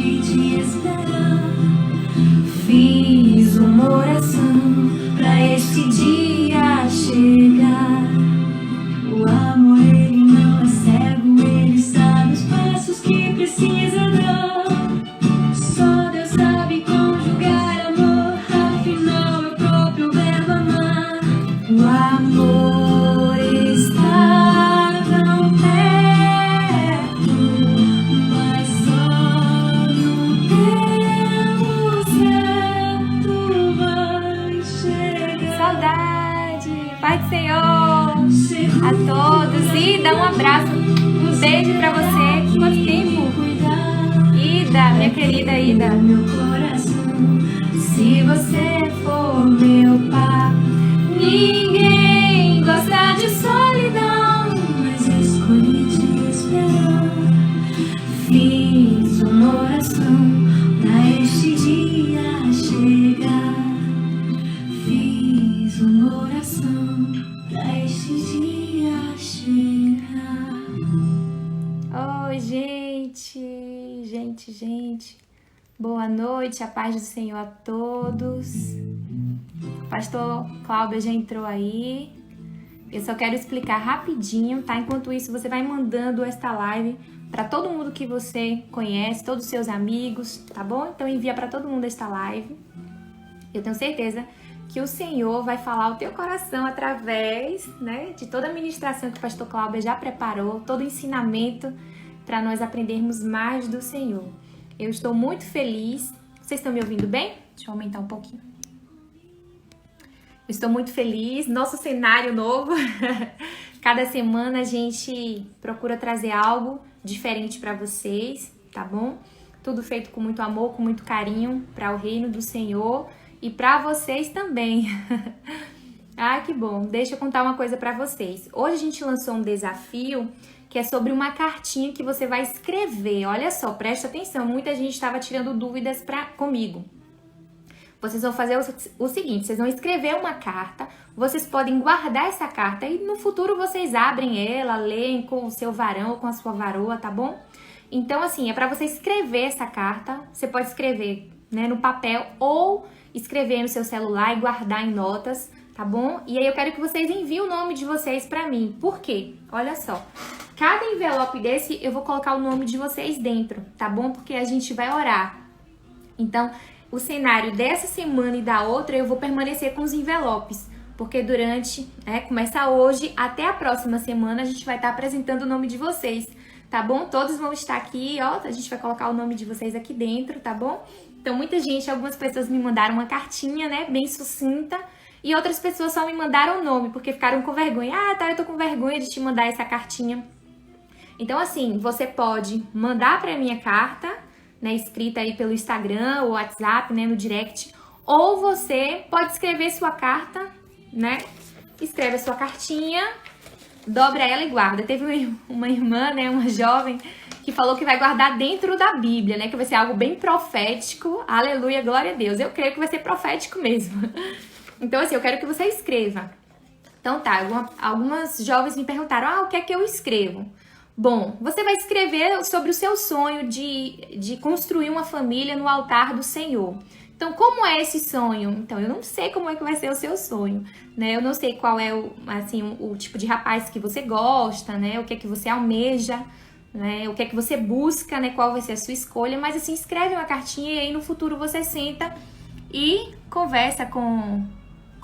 escolhi te esperar. Fiz uma oração pra este dia chegar. O amor, ele não é cego, ele sabe os passos que precisa dar. Só Deus sabe conjugar amor, afinal é o próprio verbo amar. O amor está tão perto, mas só no tempo certo vai chegar. Saudade! Pai do Senhor a todos e dá um abraço, um beijo pra você. Quanto tempo? Ida, minha querida Ida. Meu coração, se você for meu par, ninguém gosta de solidão, mas escolhi te esperar. Fiz uma oração pra este dia chegar. Fiz uma oração pra este dia chegar. Oi, gente. Boa noite, a paz do Senhor a todos. O pastor Cláudio já entrou aí. Eu só quero explicar rapidinho, tá? Enquanto isso, você vai mandando esta live para todo mundo que você conhece, todos os seus amigos, tá bom? Então envia para todo mundo esta live. Eu tenho certeza que o Senhor vai falar ao teu coração através, né, de toda a ministração que o pastor Cláudio já preparou, todo o ensinamento para nós aprendermos mais do Senhor. Eu estou muito feliz. Vocês estão me ouvindo bem? Deixa eu aumentar um pouquinho. Eu estou muito feliz. Nosso cenário novo. Cada semana a gente procura trazer algo diferente para vocês, tá bom? Tudo feito com muito amor, com muito carinho para o reino do Senhor e para vocês também. Ai, que bom. Deixa eu contar uma coisa para vocês. Hoje a gente lançou um desafio que é sobre uma cartinha que você vai escrever. Olha só, presta atenção, muita gente estava tirando dúvidas comigo. Vocês vão fazer o seguinte, vocês vão escrever uma carta, vocês podem guardar essa carta e no futuro vocês abrem ela, leem com o seu varão ou com a sua varoa, tá bom? Então, assim, é para você escrever essa carta, você pode escrever, né, no papel ou escrever no seu celular e guardar em notas, tá bom? E aí eu quero que vocês enviem o nome de vocês para mim. Por quê? Olha só. Cada envelope desse eu vou colocar o nome de vocês dentro, tá bom? Porque a gente vai orar. Então, o cenário dessa semana e da outra eu vou permanecer com os envelopes. Porque durante, começa hoje, até a próxima semana a gente vai estar apresentando o nome de vocês, tá bom? Todos vão estar aqui, ó, a gente vai colocar o nome de vocês aqui dentro, tá bom? Então, muita gente, algumas pessoas me mandaram uma cartinha, né, bem sucinta. E outras pessoas só me mandaram o nome, porque ficaram com vergonha. Ah, tá, eu tô com vergonha de te mandar essa cartinha. Então, assim, você pode mandar pra minha carta, né, escrita aí pelo Instagram ou WhatsApp, né, no direct. Ou você pode escrever sua carta, né, escreve a sua cartinha, dobra ela e guarda. Teve uma irmã, né, uma jovem, que falou que vai guardar dentro da Bíblia, né, que vai ser algo bem profético. Aleluia, glória a Deus. Eu creio que vai ser profético mesmo. Então, assim, eu quero que você escreva. Então, tá, algumas jovens me perguntaram, o que é que eu escrevo? Bom, você vai escrever sobre o seu sonho de construir uma família no altar do Senhor. Então, como é esse sonho? Então, eu não sei como é que vai ser o seu sonho, né? Eu não sei qual é o tipo de rapaz que você gosta, né? O que é que você almeja, né? O que é que você busca, né? Qual vai ser a sua escolha. Mas, assim, escreve uma cartinha e aí no futuro você senta e conversa com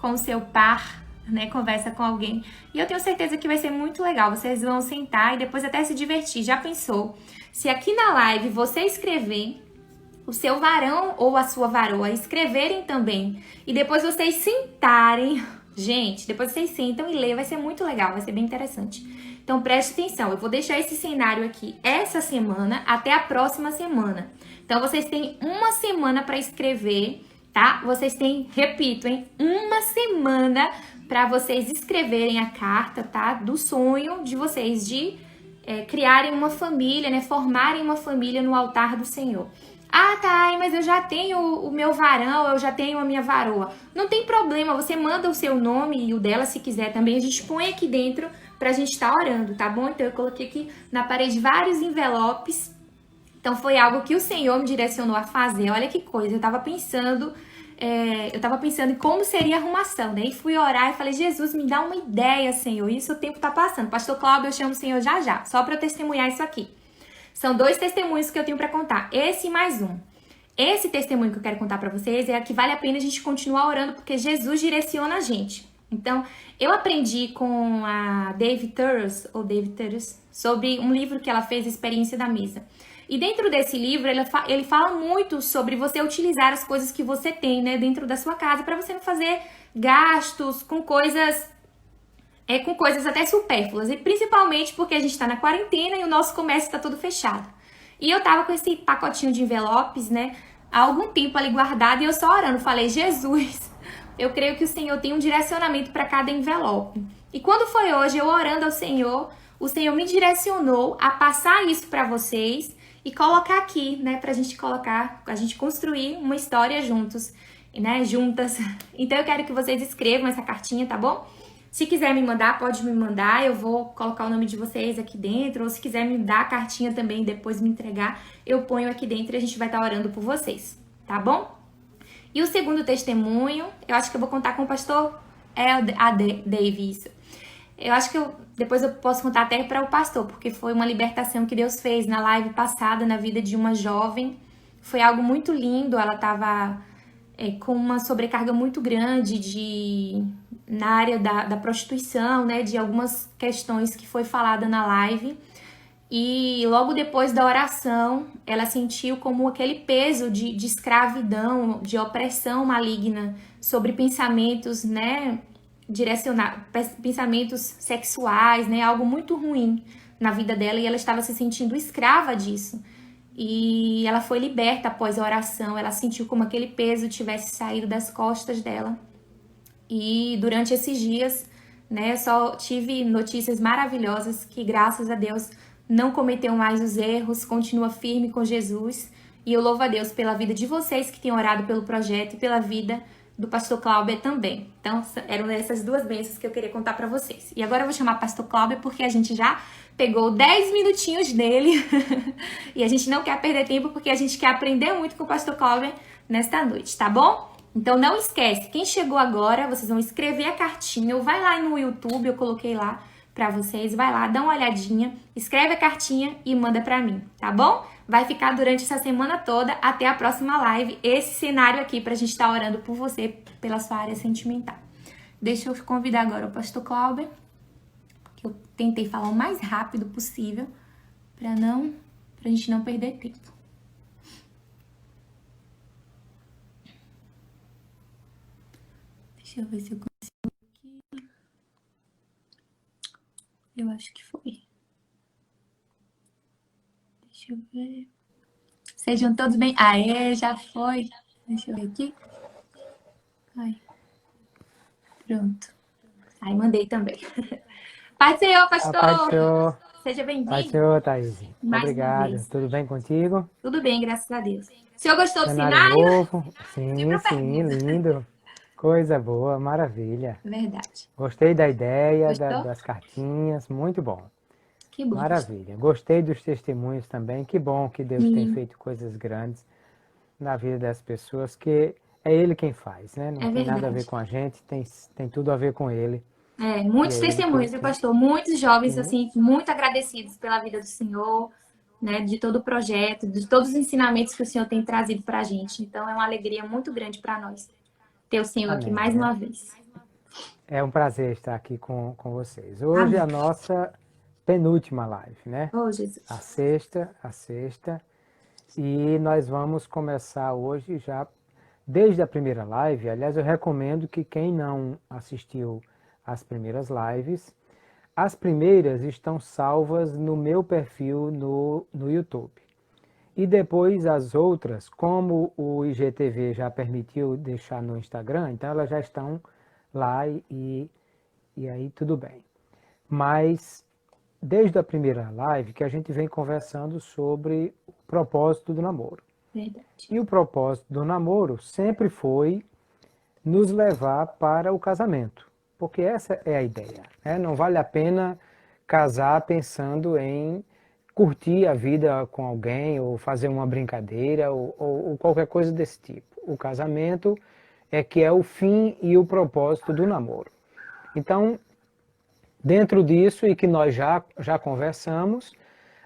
o seu par, né, conversa com alguém. E eu tenho certeza que vai ser muito legal. Vocês vão sentar e depois até se divertir. Já pensou? Se aqui na live você escrever, o seu varão ou a sua varoa escreverem também, e depois vocês sentarem, gente, depois vocês sentam e lê, vai ser muito legal, vai ser bem interessante. Então preste atenção, eu vou deixar esse cenário aqui essa semana até a próxima semana. Então vocês têm uma semana para escrever, tá? Vocês têm, repito, uma semana para vocês escreverem a carta, tá? Do sonho de vocês de criarem uma família, né? Formarem uma família no altar do Senhor. Ah, tá, mas eu já tenho o meu varão, eu já tenho a minha varoa. Não tem problema, você manda o seu nome e o dela se quiser também. A gente põe aqui dentro pra gente estar orando, tá bom? Então eu coloquei aqui na parede vários envelopes. Então foi algo que o Senhor me direcionou a fazer. Olha que coisa, eu estava pensando em como seria a arrumação, né? E fui orar e falei, Jesus, me dá uma ideia, Senhor. Isso o tempo tá passando. Pastor Cláudio, eu chamo o Senhor já já, só para eu testemunhar isso aqui. São 2 testemunhos que eu tenho para contar. Esse e mais um. Esse testemunho que eu quero contar para vocês é que vale a pena a gente continuar orando, porque Jesus direciona a gente. Então, eu aprendi com a Dave Turres, sobre um livro que ela fez, Experiência da Mesa. E dentro desse livro, ele fala muito sobre você utilizar as coisas que você tem, né, dentro da sua casa, para você não fazer gastos com coisas até supérfluas. E principalmente porque a gente está na quarentena e o nosso comércio está todo fechado. E eu tava com esse pacotinho de envelopes, né, há algum tempo ali guardado, e eu só orando, falei, Jesus, eu creio que o Senhor tem um direcionamento para cada envelope. E quando foi hoje, eu orando ao Senhor, o Senhor me direcionou a passar isso para vocês e colocar aqui, né, pra gente construir uma história juntos, né, juntas. Então eu quero que vocês escrevam essa cartinha, tá bom? Se quiser me mandar, pode me mandar, eu vou colocar o nome de vocês aqui dentro, ou se quiser me dar a cartinha também, depois me entregar, eu ponho aqui dentro e a gente vai estar orando por vocês, tá bom? E o segundo testemunho, eu acho que eu vou contar com o pastor Dave, isso. Eu acho que depois eu posso contar até para o pastor, porque foi uma libertação que Deus fez na live passada na vida de uma jovem. Foi algo muito lindo, ela estava com uma sobrecarga muito grande na área da prostituição, né, de algumas questões que foi falada na live. E logo depois da oração, ela sentiu como aquele peso de escravidão, de opressão maligna sobre pensamentos, né, pensamentos sexuais, né, algo muito ruim na vida dela, e ela estava se sentindo escrava disso. E ela foi liberta após a oração, ela sentiu como aquele peso tivesse saído das costas dela. E durante esses dias, né, só tive notícias maravilhosas que, graças a Deus, não cometeu mais os erros, continua firme com Jesus. E eu louvo a Deus pela vida de vocês que têm orado pelo projeto e pela vida do pastor Cláudio também. Então, eram essas 2 bênçãos que eu queria contar para vocês. E agora eu vou chamar o pastor Cláudio porque a gente já pegou 10 minutinhos dele e a gente não quer perder tempo porque a gente quer aprender muito com o pastor Cláudio nesta noite, tá bom? Então não esquece, quem chegou agora, vocês vão escrever a cartinha, ou vai lá no YouTube, eu coloquei lá pra vocês, vai lá, dá uma olhadinha, escreve a cartinha e manda pra mim, tá bom? Vai ficar durante essa semana toda, até a próxima live, esse cenário aqui pra gente estar orando por você, pela sua área sentimental. Deixa eu convidar agora o pastor Cláudio, que eu tentei falar o mais rápido possível, pra gente não perder tempo. Deixa eu ver se eu consigo aqui. Eu acho que foi. Deixa eu ver. Sejam todos bem. Aê, já foi. Deixa eu ver aqui. Ai. Pronto. Aí mandei também. Pai do Senhor, pastor. Pai do Senhor. Seja Pai do bem-vindo. Senhor, Thaís. Mais uma Obrigado. vez. Tudo bem contigo? Tudo bem, graças a Deus. O senhor gostou do Cenário cenário? novo? Sim, lindo. Coisa boa, maravilha. Verdade. Gostei da ideia, Gostou? das cartinhas, muito bom. Que bom. Maravilha. Gostei dos testemunhos também. Que bom que Deus tem Sim. feito coisas grandes na vida das pessoas, que é Ele quem faz, né? Não É tem nada a verdade. ver com a gente, tem tudo a ver com Ele. Muitos E aí, testemunhos, viu, pastor? Muitos jovens, assim, muito agradecidos pela vida do Senhor, né? De todo o projeto, de todos os ensinamentos que o Senhor tem trazido pra gente. Então, é uma alegria muito grande para nós ter o Senhor aqui Amém, mais né? uma vez. É um prazer estar aqui com vocês. Hoje é a nossa penúltima live, né? Oh, Jesus. A sexta. E nós vamos começar hoje já, desde a primeira live. Aliás, eu recomendo que quem não assistiu às primeiras lives, as primeiras estão salvas no meu perfil no YouTube. E depois as outras, como o IGTV já permitiu deixar no Instagram, então elas já estão lá e aí tudo bem. Mas desde a primeira live que a gente vem conversando sobre o propósito do namoro. Verdade. E o propósito do namoro sempre foi nos levar para o casamento, porque essa é a ideia, né? Não vale a pena casar pensando em curtir a vida com alguém, ou fazer uma brincadeira, ou qualquer coisa desse tipo. O casamento é que é o fim e o propósito do namoro. Então, dentro disso, e que nós já conversamos,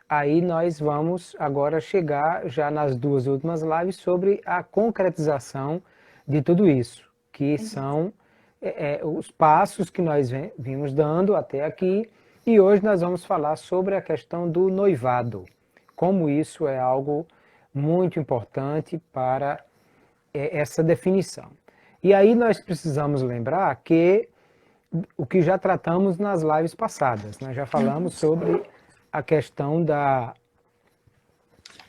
aí nós vamos agora chegar já nas 2 últimas lives sobre a concretização de tudo isso, que são os passos que nós vimos dando até aqui, e hoje nós vamos falar sobre a questão do noivado, como isso é algo muito importante para essa definição. E aí nós precisamos lembrar que o que já tratamos nas lives passadas, nós já falamos sobre a questão da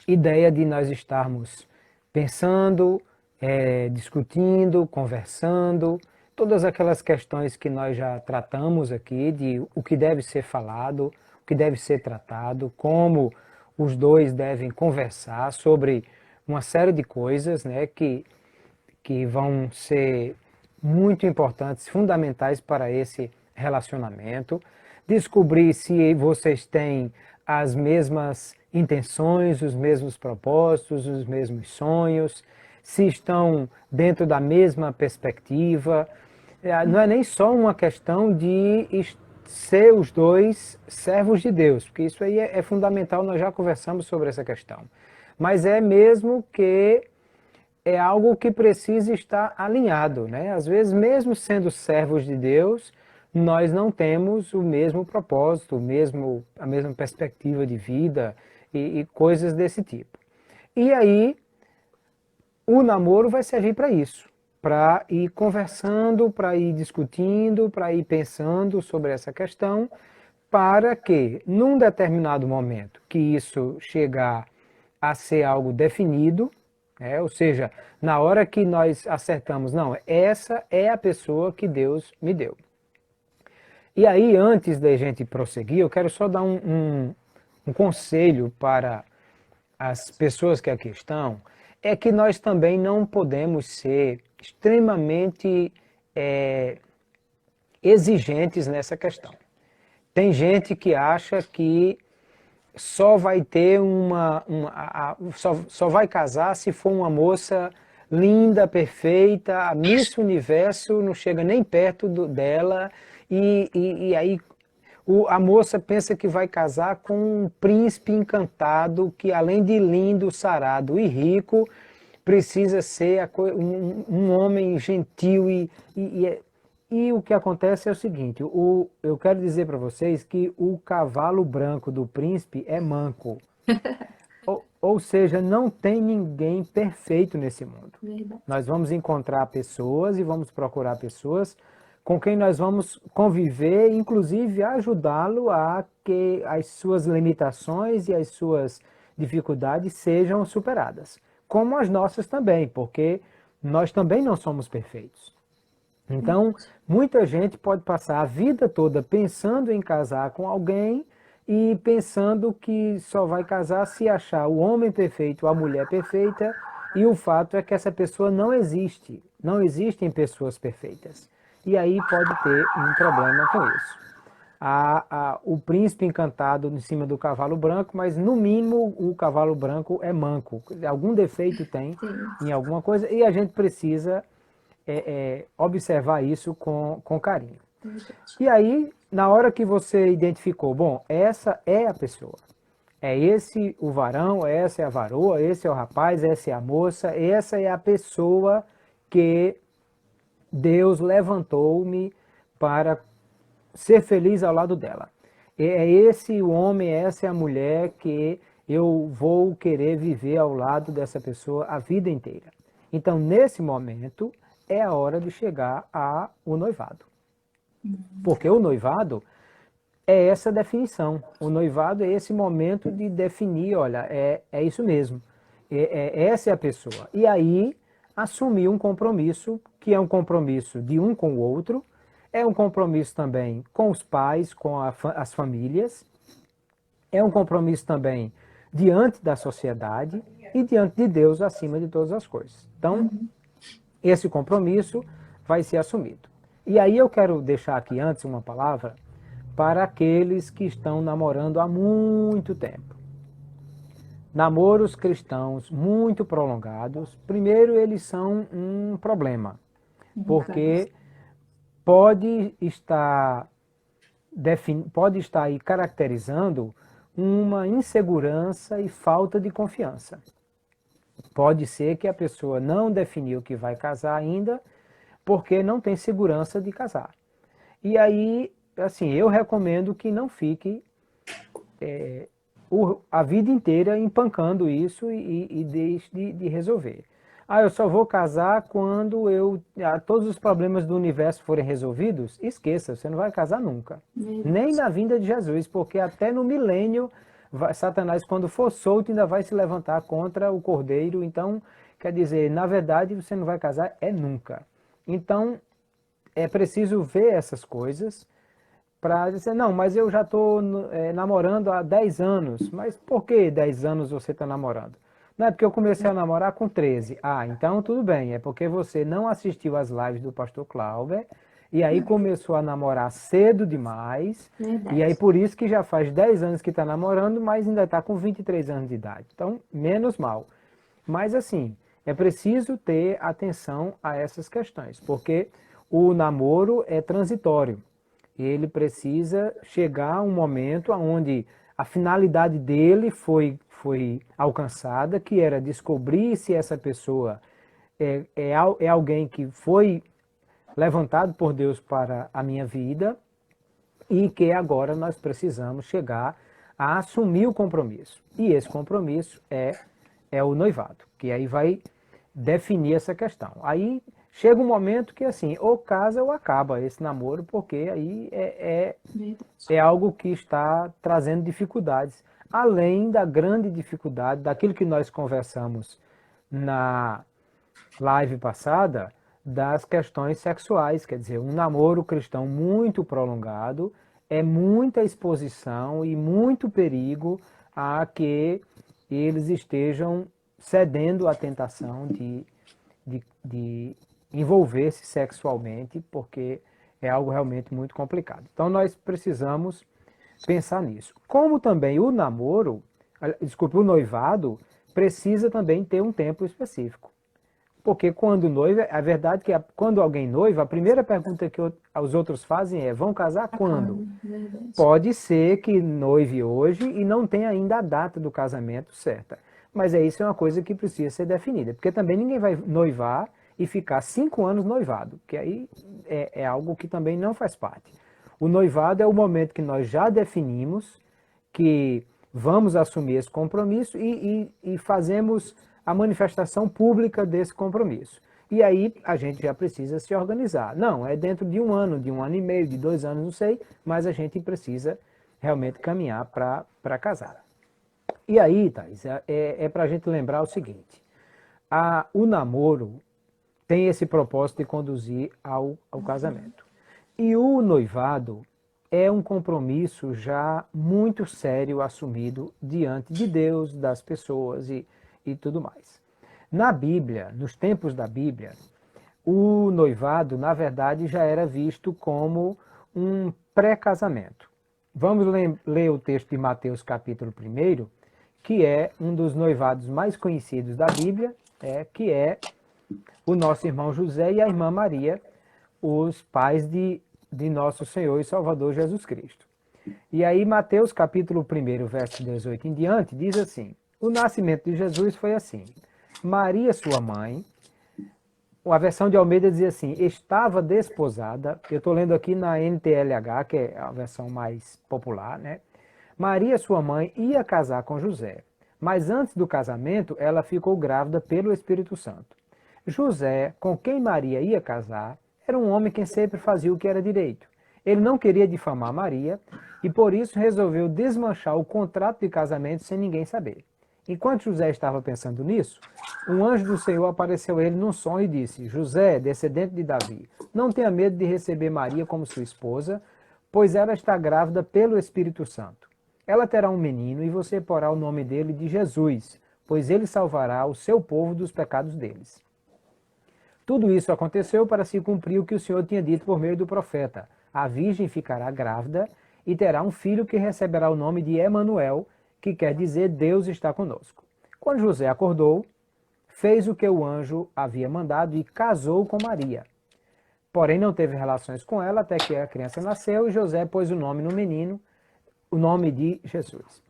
ideia de nós estarmos pensando, discutindo, conversando, todas aquelas questões que nós já tratamos aqui, de o que deve ser falado, o que deve ser tratado, como os dois devem conversar sobre uma série de coisas, né, que vão ser muito importantes, fundamentais para esse relacionamento. Descobrir se vocês têm as mesmas intenções, os mesmos propósitos, os mesmos sonhos, se estão dentro da mesma perspectiva. Não é nem só uma questão de ser os dois servos de Deus, porque isso aí é fundamental, nós já conversamos sobre essa questão. Mas é mesmo que é algo que precisa estar alinhado, né? Às vezes, mesmo sendo servos de Deus, nós não temos o mesmo propósito, a mesma perspectiva de vida e coisas desse tipo. E aí, o namoro vai servir para isso, para ir conversando, para ir discutindo, para ir pensando sobre essa questão, para que, num determinado momento, que isso chegar a ser algo definido, ou seja, na hora que nós acertamos, não, essa é a pessoa que Deus me deu. E aí, antes da gente prosseguir, eu quero só dar um conselho para as pessoas que aqui estão, é que nós também não podemos ser extremamente exigentes nessa questão. Tem gente que acha que só vai ter só vai casar se for uma moça linda, perfeita, a Miss Universo não chega nem perto dela, e aí a moça pensa que vai casar com um príncipe encantado, que além de lindo, sarado e rico, precisa ser um homem gentil e o que acontece é o seguinte, eu quero dizer para vocês que o cavalo branco do príncipe é manco. Ou seja, não tem ninguém perfeito nesse mundo. Verdade. Nós vamos encontrar pessoas e vamos procurar pessoas com quem nós vamos conviver, inclusive ajudá-lo a que as suas limitações e as suas dificuldades sejam superadas. Como as nossas também, porque nós também não somos perfeitos. Então, muita gente pode passar a vida toda pensando em casar com alguém e pensando que só vai casar se achar o homem perfeito, a mulher perfeita, e o fato é que essa pessoa não existe. Não existem pessoas perfeitas. E aí pode ter um problema com isso. O príncipe encantado em cima do cavalo branco, mas no mínimo o cavalo branco é manco. Algum defeito tem em alguma coisa e a gente precisa observar isso com carinho. E aí, na hora que você identificou, bom, essa é a pessoa, é esse o varão, essa é a varoa, esse é o rapaz, essa é a moça, essa é a pessoa que Deus levantou-me para ser feliz ao lado dela. É esse o homem, essa é a mulher que eu vou querer viver ao lado dessa pessoa a vida inteira. Então, nesse momento, é a hora de chegar ao noivado. Porque o noivado é essa definição. O noivado é esse momento de definir, olha, é isso mesmo. Essa é a pessoa. E aí, assumir um compromisso, que é um compromisso de um com o outro, é um compromisso também com os pais, com as famílias, é um compromisso também diante da sociedade e diante de Deus acima de todas as coisas. Então, esse compromisso vai ser assumido. E aí eu quero deixar aqui antes uma palavra para aqueles que estão namorando há muito tempo. namoros cristãos muito prolongados, primeiro eles são um problema, porque pode estar aí caracterizando uma insegurança e falta de confiança. Pode ser que a pessoa não definiu que vai casar ainda, porque não tem segurança de casar. E aí, assim, eu recomendo que não fique a vida inteira empancando isso e deixe de resolver. Eu só vou casar quando todos os problemas do universo forem resolvidos? Esqueça, você não vai casar nunca. Nem na vinda de Jesus, porque até no milênio, Satanás, quando for solto, ainda vai se levantar contra o Cordeiro. Então, quer dizer, na verdade, você não vai casar nunca. Então, é preciso ver essas coisas para dizer, não, mas eu já estou namorando há 10 anos. Mas por que 10 anos você está namorando? Não é porque eu comecei a namorar com 13. Então tudo bem, é porque você não assistiu às lives do pastor Clauber, e aí começou a namorar cedo demais, Verdade. e aí por isso que já faz 10 anos que está namorando, mas ainda está com 23 anos de idade. Então, menos mal. Mas assim, é preciso ter atenção a essas questões, porque o namoro é transitório. Ele precisa chegar a um momento onde a finalidade dele foi alcançada, que era descobrir se essa pessoa é alguém que foi levantado por Deus para a minha vida e que agora nós precisamos chegar a assumir o compromisso. E esse compromisso é o noivado, que aí vai definir essa questão. Aí chega um momento que assim, ou casa ou acaba esse namoro, porque aí é algo que está trazendo dificuldades, além da grande dificuldade, daquilo que nós conversamos na live passada, das questões sexuais. Quer dizer, um namoro cristão muito prolongado é muita exposição e muito perigo a que eles estejam cedendo à tentação de envolver-se sexualmente, porque é algo realmente muito complicado. Então nós precisamos pensar nisso. Como também o o noivado precisa também ter um tempo específico. Porque quando noiva, a verdade é que quando alguém noiva, a primeira pergunta que os outros fazem é: vão casar quando? Pode ser que noive hoje e não tenha ainda a data do casamento certa. Mas isso é uma coisa que precisa ser definida. Porque também ninguém vai noivar e ficar 5 anos noivado, que aí é algo que também não faz parte. O noivado é o momento que nós já definimos que vamos assumir esse compromisso e fazemos a manifestação pública desse compromisso. E aí a gente já precisa se organizar. Não, é dentro de 1 ano, de 1 ano e meio, de 2 anos, não sei, mas a gente precisa realmente caminhar para casar. E aí, Thaís, para a gente lembrar o seguinte: o namoro tem esse propósito de conduzir ao casamento. E o noivado é um compromisso já muito sério assumido diante de Deus, das pessoas e tudo mais. Na Bíblia, nos tempos da Bíblia, o noivado, na verdade, já era visto como um pré-casamento. Vamos ler o texto de Mateus capítulo 1, que é um dos noivados mais conhecidos da Bíblia, que é o nosso irmão José e a irmã Maria, os pais de nosso Senhor e Salvador Jesus Cristo. E aí Mateus capítulo 1, verso 18 em diante, diz assim: o nascimento de Jesus foi assim: Maria, sua mãe, a versão de Almeida diz assim, estava desposada. Eu estou lendo aqui na NTLH, que é a versão mais popular, né? Maria, sua mãe, ia casar com José, mas antes do casamento ela ficou grávida pelo Espírito Santo. José, com quem Maria ia casar, era um homem que sempre fazia o que era direito. Ele não queria difamar Maria e por isso resolveu desmanchar o contrato de casamento sem ninguém saber. Enquanto José estava pensando nisso, um anjo do Senhor apareceu a ele num sonho e disse: José, descendente de Davi, não tenha medo de receber Maria como sua esposa, pois ela está grávida pelo Espírito Santo. Ela terá um menino e você porá o nome dele de Jesus, pois ele salvará o seu povo dos pecados deles. Tudo isso aconteceu para se cumprir o que o Senhor tinha dito por meio do profeta: a virgem ficará grávida e terá um filho que receberá o nome de Emanuel, que quer dizer Deus está conosco. Quando José acordou, fez o que o anjo havia mandado e casou com Maria. Porém, não teve relações com ela até que a criança nasceu e José pôs o nome no menino, o nome de Jesus.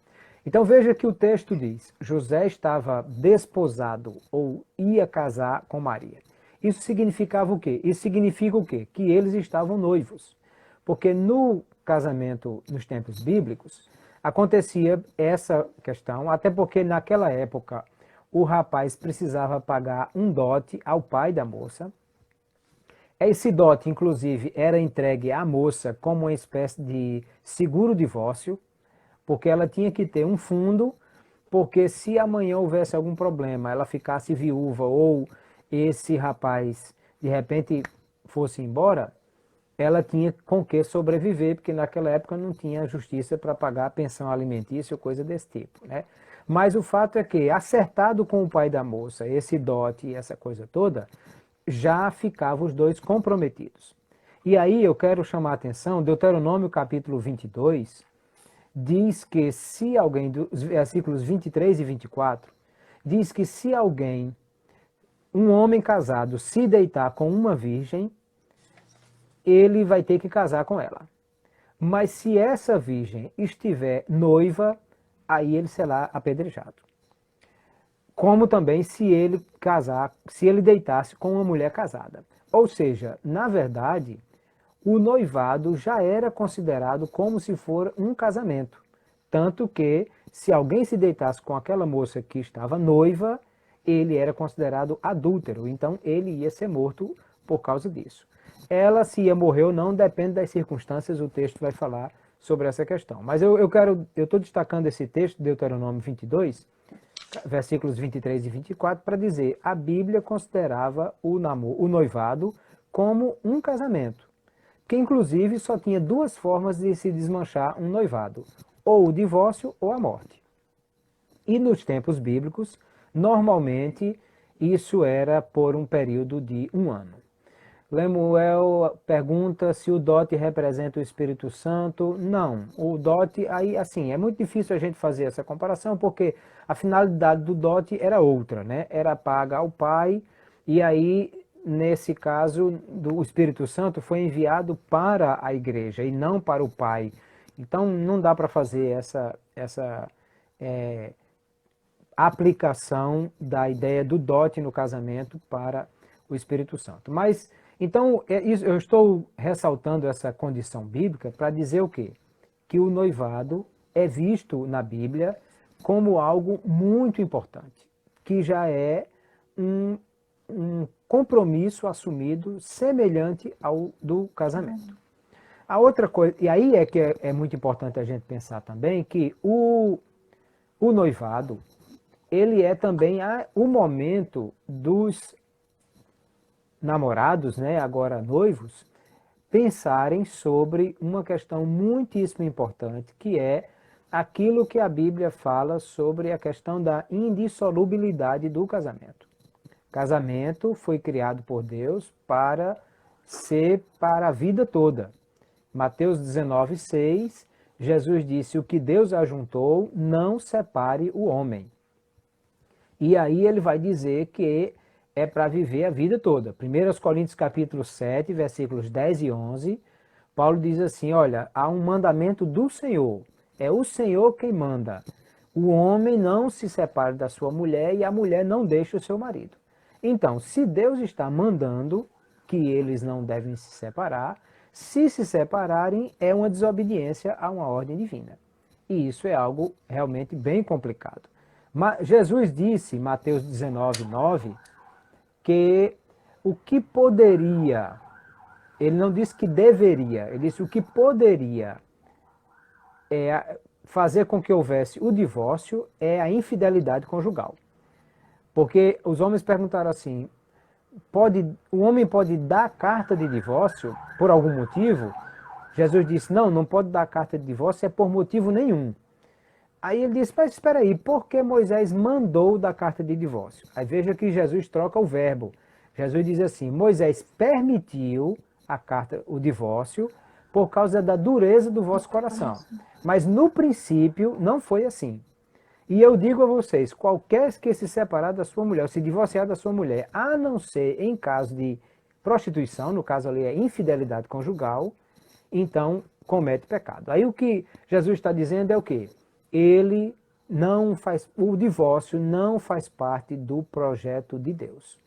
Então veja que o texto diz, José estava desposado ou ia casar com Maria. Isso significava o quê? Isso significa o quê? Que eles estavam noivos. Porque no casamento, nos tempos bíblicos, acontecia essa questão, até porque naquela época o rapaz precisava pagar um dote ao pai da moça. Esse dote, inclusive, era entregue à moça como uma espécie de seguro-divórcio, porque ela tinha que ter um fundo, porque se amanhã houvesse algum problema, ela ficasse viúva ou esse rapaz de repente fosse embora, ela tinha com que sobreviver, porque naquela época não tinha justiça para pagar a pensão alimentícia ou coisa desse tipo, né? Mas o fato é que, acertado com o pai da moça, esse dote e essa coisa toda, já ficavam os dois comprometidos. E aí eu quero chamar a atenção, Deuteronômio capítulo 22, diz que se alguém, dos versículos 23 e 24, diz que se alguém, um homem casado, se deitar com uma virgem, ele vai ter que casar com ela. Mas se essa virgem estiver noiva, aí ele será apedrejado. Como também se ele deitasse com uma mulher casada. Ou seja, na verdade, o noivado já era considerado como se for um casamento. Tanto que, se alguém se deitasse com aquela moça que estava noiva, ele era considerado adúltero. Então, ele ia ser morto por causa disso. Ela, se ia morrer ou não, depende das circunstâncias, o texto vai falar sobre essa questão. Mas eu estou destacando esse texto, Deuteronômio 22, versículos 23 e 24, para dizer, a Bíblia considerava o noivado como um casamento, que inclusive só tinha duas formas de se desmanchar um noivado, ou o divórcio ou a morte. E nos tempos bíblicos, normalmente, isso era por um período de 1 ano. Lemuel pergunta se o dote representa o Espírito Santo. Não, o dote, aí assim, é muito difícil a gente fazer essa comparação, porque a finalidade do dote era outra, né? Era paga ao pai, e aí, nesse caso, o Espírito Santo foi enviado para a igreja e não para o pai. Então, não dá para fazer essa aplicação da ideia do dote no casamento para o Espírito Santo. Mas, então, eu estou ressaltando essa condição bíblica para dizer o quê? Que o noivado é visto na Bíblia como algo muito importante, que já é um compromisso assumido semelhante ao do casamento. A outra coisa, e aí é que é muito importante a gente pensar também, que o noivado, ele é também o momento dos namorados, né, agora noivos, pensarem sobre uma questão muitíssimo importante, que é aquilo que a Bíblia fala sobre a questão da indissolubilidade do casamento. Casamento foi criado por Deus para ser para a vida toda. Mateus 19:6, Jesus disse, o que Deus ajuntou, não separe o homem. E aí ele vai dizer que é para viver a vida toda. 1 Coríntios capítulo 7, versículos 10 e 11, Paulo diz assim, olha, há um mandamento do Senhor, é o Senhor quem manda. O homem não se separe da sua mulher e a mulher não deixe o seu marido. Então, se Deus está mandando que eles não devem se separar, se separarem é uma desobediência a uma ordem divina. E isso é algo realmente bem complicado. Mas Jesus disse, Mateus 19:9, que o que poderia, ele não disse que deveria, ele disse o que poderia fazer com que houvesse o divórcio é a infidelidade conjugal. Porque os homens perguntaram assim, o homem pode dar carta de divórcio por algum motivo? Jesus disse, não pode dar carta de divórcio, é por motivo nenhum. Aí ele disse, mas espera aí, por que Moisés mandou dar carta de divórcio? Aí veja que Jesus troca o verbo. Jesus diz assim, Moisés permitiu o divórcio por causa da dureza do vosso coração. Mas no princípio não foi assim. E eu digo a vocês, qualquer que se separar da sua mulher, ou se divorciar da sua mulher, a não ser em caso de prostituição, no caso ali é infidelidade conjugal, então comete pecado. Aí o que Jesus está dizendo é o quê? Ele não faz, o divórcio não faz parte do projeto de Deus.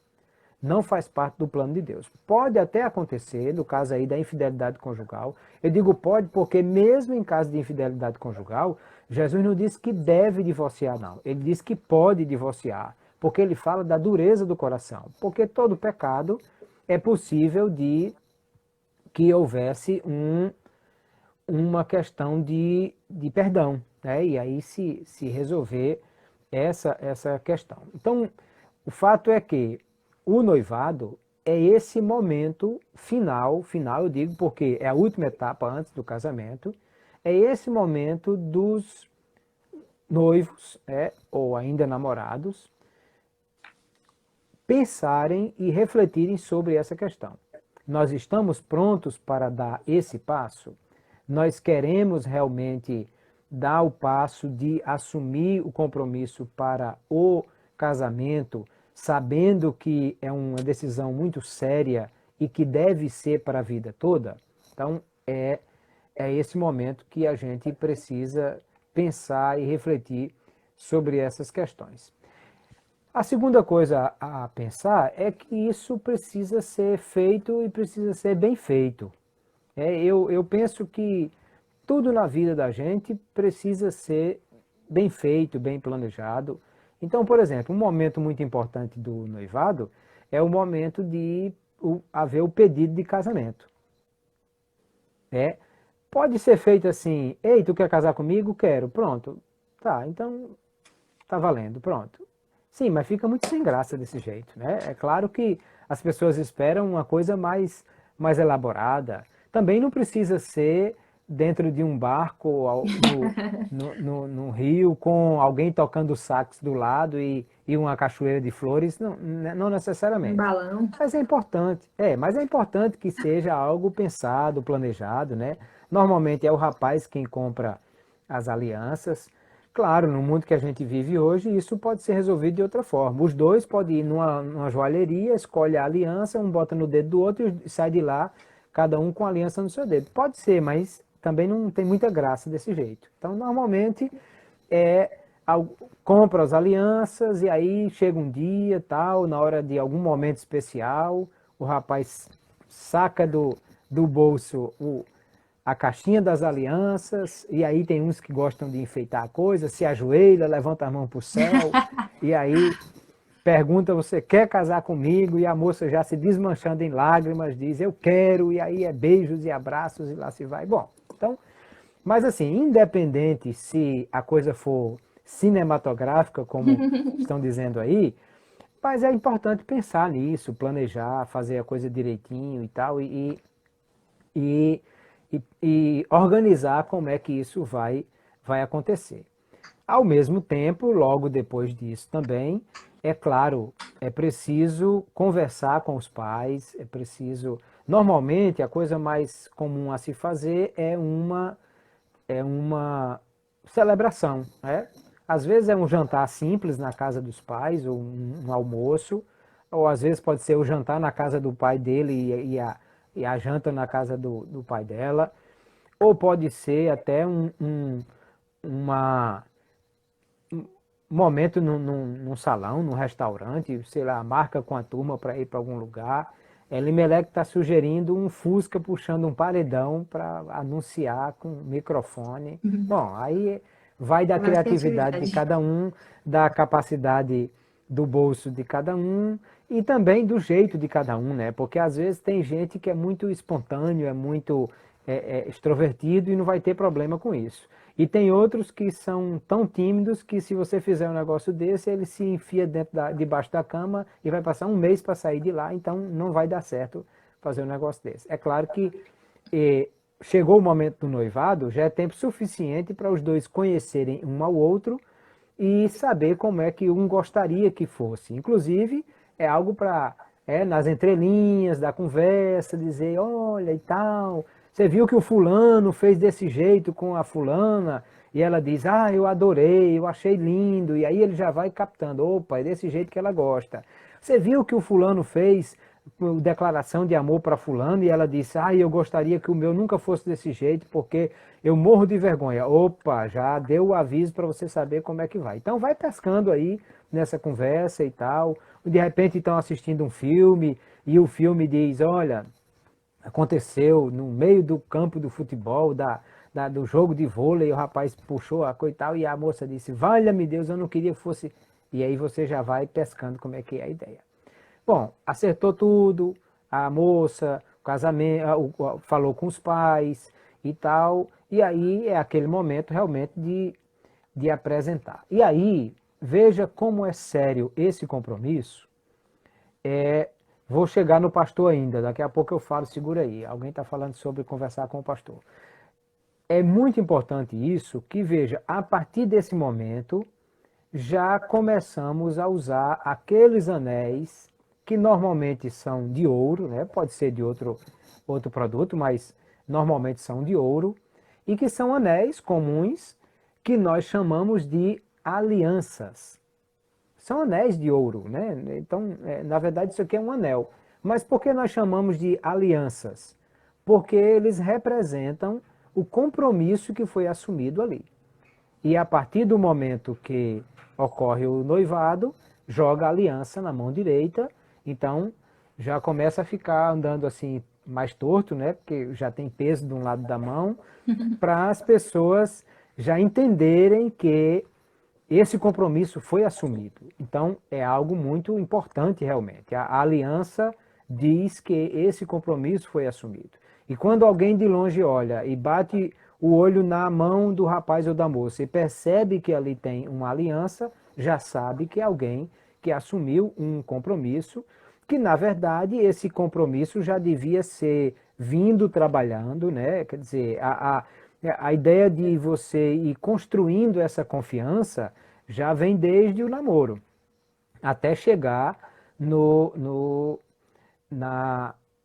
Não faz parte do plano de Deus. Pode até acontecer, no caso aí da infidelidade conjugal. Eu digo pode porque mesmo em caso de infidelidade conjugal, Jesus não diz que deve divorciar, não. Ele diz que pode divorciar, porque ele fala da dureza do coração. Porque todo pecado é possível de que houvesse uma questão de perdão, né? E aí se resolver essa questão. Então, o fato é que o noivado é esse momento final, eu digo porque é a última etapa antes do casamento, é esse momento dos noivos, ou ainda namorados, pensarem e refletirem sobre essa questão. Nós estamos prontos para dar esse passo? Nós queremos realmente dar o passo de assumir o compromisso para o casamento, sabendo que é uma decisão muito séria e que deve ser para a vida toda? Então, é esse momento que a gente precisa pensar e refletir sobre essas questões. A segunda coisa a pensar é que isso precisa ser feito e precisa ser bem feito. Eu penso que tudo na vida da gente precisa ser bem feito, bem planejado. Então, por exemplo, um momento muito importante do noivado é o momento de haver o pedido de casamento. Pode ser feito assim: ei, tu quer casar comigo? Quero. Pronto. Tá, então tá valendo, pronto. Sim, mas fica muito sem graça desse jeito, né? É claro que as pessoas esperam uma coisa mais elaborada. Também não precisa ser dentro de um barco no rio com alguém tocando sax do lado e uma cachoeira de flores, não necessariamente. Um balão. Mas é importante que seja algo pensado, planejado, né? Normalmente é o rapaz quem compra as alianças. Claro, no mundo que a gente vive hoje, isso pode ser resolvido de outra forma. Os dois podem ir numa joalheria, escolhe a aliança, um bota no dedo do outro e sai de lá, cada um com a aliança no seu dedo. Pode ser, mas também não tem muita graça desse jeito. Então, normalmente, compra as alianças e aí chega um dia, tal, na hora de algum momento especial, o rapaz saca do bolso a caixinha das alianças, e aí tem uns que gostam de enfeitar a coisa, se ajoelha, levanta a mão para o céu, e aí pergunta: você quer casar comigo? E a moça já se desmanchando em lágrimas diz: eu quero, e aí é beijos e abraços e lá se vai. Bom, então, mas assim, independente se a coisa for cinematográfica, como estão dizendo aí, mas é importante pensar nisso, planejar, fazer a coisa direitinho e tal, e organizar como é que isso vai acontecer. Ao mesmo tempo, logo depois disso também, é claro, é preciso conversar com os pais, é preciso... Normalmente, a coisa mais comum a se fazer é uma celebração, né? Às vezes é um jantar simples na casa dos pais, ou um almoço, ou às vezes pode ser o jantar na casa do pai dele e a janta na casa do pai dela, ou pode ser até um momento num salão, num restaurante, sei lá, marca com a turma para ir para algum lugar. Elimelec está sugerindo um Fusca puxando um paredão para anunciar com microfone. Bom, aí vai da criatividade de cada um, da capacidade do bolso de cada um e também do jeito de cada um, né? Porque às vezes tem gente que é muito espontâneo, é muito extrovertido e não vai ter problema com isso. E tem outros que são tão tímidos que se você fizer um negócio desse, ele se enfia debaixo da cama e vai passar um mês para sair de lá, então não vai dar certo fazer um negócio desse. É claro que chegou o momento do noivado, já é tempo suficiente para os dois conhecerem um ao outro e saber como é que um gostaria que fosse. Inclusive, é algo para, nas entrelinhas da conversa, dizer: olha e tal, você viu que o fulano fez desse jeito com a fulana, e ela diz, ah, eu adorei, eu achei lindo, e aí ele já vai captando, opa, é desse jeito que ela gosta. Você viu que o fulano fez declaração de amor para fulano e ela disse, ah, eu gostaria que o meu nunca fosse desse jeito porque eu morro de vergonha. Opa, já deu o aviso para você saber como é que vai. Então vai pescando aí nessa conversa e tal. De repente estão assistindo um filme e o filme diz, olha, aconteceu no meio do campo do futebol, do jogo de vôlei, o rapaz puxou a coisa e tal, e a moça disse, valha-me Deus, eu não queria que fosse... E aí você já vai pescando como é que é a ideia. Bom, acertou tudo, a moça, o casamento, falou com os pais e tal, e aí é aquele momento realmente de apresentar. E aí, veja como é sério esse compromisso. Vou chegar no pastor ainda, daqui a pouco eu falo, segura aí, alguém está falando sobre conversar com o pastor. É muito importante isso, que veja, a partir desse momento, já começamos a usar aqueles anéis que normalmente são de ouro, né? Pode ser de outro produto, mas normalmente são de ouro, e que são anéis comuns que nós chamamos de alianças. São anéis de ouro, né? Então, na verdade, isso aqui é um anel. Mas por que nós chamamos de alianças? Porque eles representam o compromisso que foi assumido ali. E a partir do momento que ocorre o noivado, joga a aliança na mão direita, então já começa a ficar andando assim mais torto, né? Porque já tem peso de um lado da mão, para as pessoas já entenderem que esse compromisso foi assumido. Então é algo muito importante realmente. A aliança diz que esse compromisso foi assumido. E quando alguém de longe olha e bate o olho na mão do rapaz ou da moça e percebe que ali tem uma aliança, já sabe que é alguém que assumiu um compromisso, que na verdade esse compromisso já devia ser vindo trabalhando, né? Quer dizer, a ideia de você ir construindo essa confiança já vem desde o namoro, até chegar no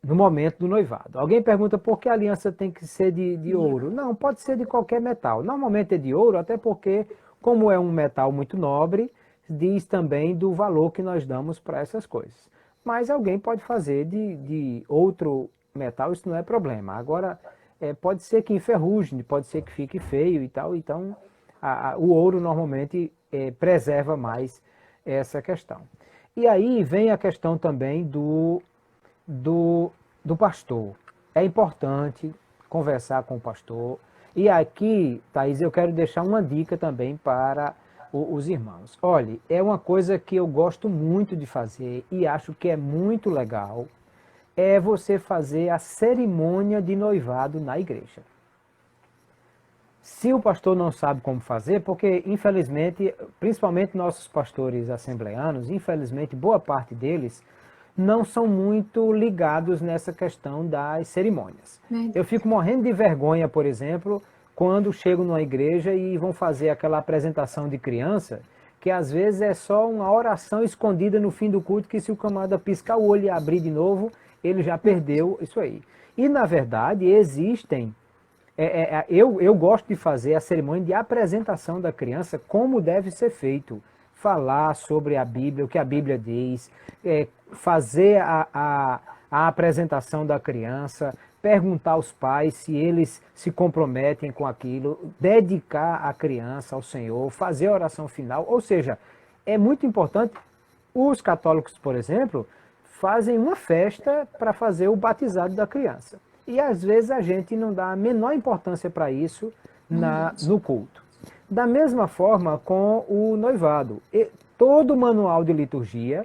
momento do noivado. Alguém pergunta por que a aliança tem que ser de ouro? Não, pode ser de qualquer metal. Normalmente é de ouro, até porque, como é um metal muito nobre, diz também do valor que nós damos para essas coisas. Mas alguém pode fazer de outro metal, isso não é problema. Agora, pode ser que enferruje, pode ser que fique feio e tal, então o ouro normalmente preserva mais essa questão. E aí vem a questão também do pastor. É importante conversar com o pastor. E aqui, Thaís, eu quero deixar uma dica também para os irmãos. Olhe, é uma coisa que eu gosto muito de fazer e acho que é muito legal, é você fazer a cerimônia de noivado na igreja. Se o pastor não sabe como fazer, porque infelizmente, principalmente nossos pastores assembleanos, infelizmente boa parte deles não são muito ligados nessa questão das cerimônias. Eu fico morrendo de vergonha, por exemplo, quando chego numa igreja e vão fazer aquela apresentação de criança, que às vezes é só uma oração escondida no fim do culto, que se o camarada piscar o olho e abrir de novo, ele já perdeu isso aí. E na verdade existem, eu gosto de fazer a cerimônia de apresentação da criança como deve ser feito. Falar sobre a Bíblia, o que a Bíblia diz, fazer a apresentação da criança, perguntar aos pais se eles se comprometem com aquilo, dedicar a criança ao Senhor, fazer a oração final. Ou seja, é muito importante. Os católicos, por exemplo, fazem uma festa para fazer o batizado da criança. E às vezes a gente não dá a menor importância para isso no culto. Da mesma forma com o noivado. Todo manual de liturgia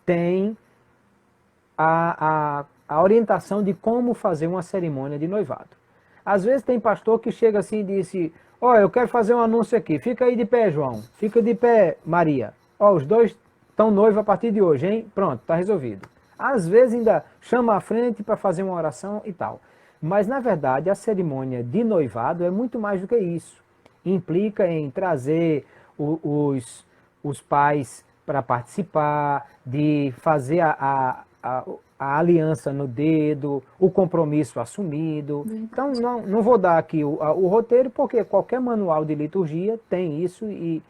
tem a orientação de como fazer uma cerimônia de noivado. Às vezes tem pastor que chega assim e diz, ó, eu quero fazer um anúncio aqui, fica aí de pé, João, fica de pé, Maria. Ó, os dois estão noivos a partir de hoje, hein? Pronto, está resolvido. Às vezes ainda chama à frente para fazer uma oração e tal. Mas na verdade a cerimônia de noivado é muito mais do que isso. Implica em trazer os pais para participar, de fazer a aliança no dedo, o compromisso assumido. Então, não vou dar aqui o roteiro, porque qualquer manual de liturgia tem isso e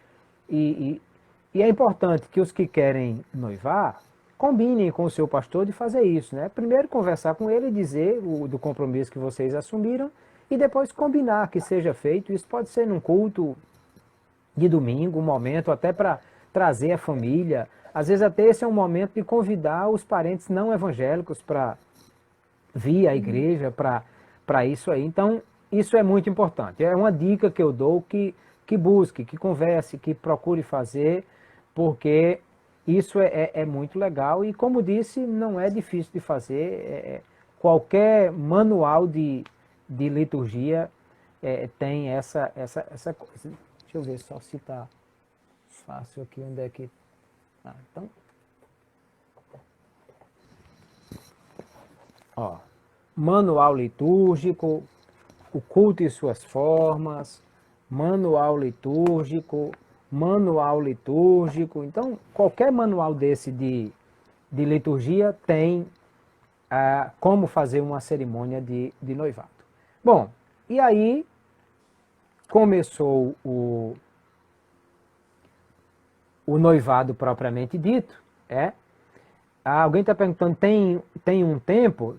é importante que os que querem noivar combinem com o seu pastor de fazer isso, né? Primeiro conversar com ele e dizer do compromisso que vocês assumiram e depois combinar que seja feito. Isso pode ser num culto de domingo, um momento até para trazer a família. Às vezes até esse é um momento de convidar os parentes não evangélicos para vir à igreja, para isso aí. Então, isso é muito importante. É uma dica que eu dou que busque, que converse, que procure fazer, porque isso é muito legal e, como disse, não é difícil de fazer. Qualquer manual de liturgia tem essa coisa. Deixa eu ver só se está fácil aqui, onde é que... então... Ó, manual litúrgico, o culto e suas formas, manual litúrgico, Então, qualquer manual desse de liturgia tem como fazer uma cerimônia de noivado. Bom, e aí começou o noivado propriamente dito. Alguém está perguntando, tem um tempo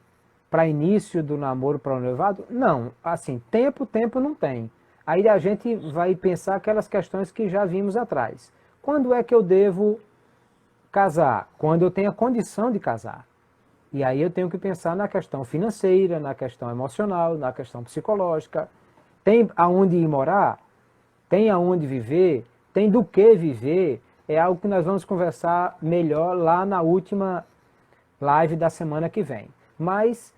para início do namoro para o noivado? Não, assim, tempo não tem. Aí a gente vai pensar aquelas questões que já vimos atrás. Quando é que eu devo casar? Quando eu tenho a condição de casar. E aí eu tenho que pensar na questão financeira, na questão emocional, na questão psicológica. Tem aonde ir morar? Tem aonde viver? Tem do que viver? É algo que nós vamos conversar melhor lá na última live da semana que vem. Mas,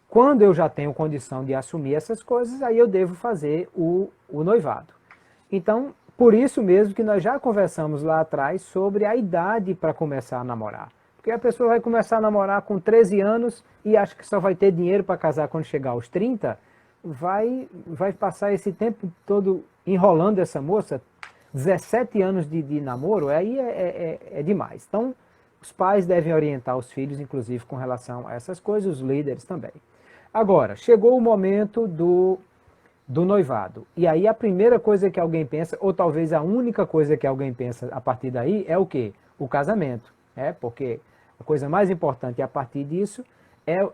quando eu já tenho condição de assumir essas coisas, aí eu devo fazer o noivado. Então, por isso mesmo que nós já conversamos lá atrás sobre a idade para começar a namorar. Porque a pessoa vai começar a namorar com 13 anos e acha que só vai ter dinheiro para casar quando chegar aos 30, vai passar esse tempo todo enrolando essa moça, 17 anos de namoro, aí é demais. Então, os pais devem orientar os filhos, inclusive, com relação a essas coisas, os líderes também. Agora, chegou o momento do noivado. E aí a primeira coisa que alguém pensa, ou talvez a única coisa que alguém pensa a partir daí, é o quê? O casamento. Porque a coisa mais importante a partir disso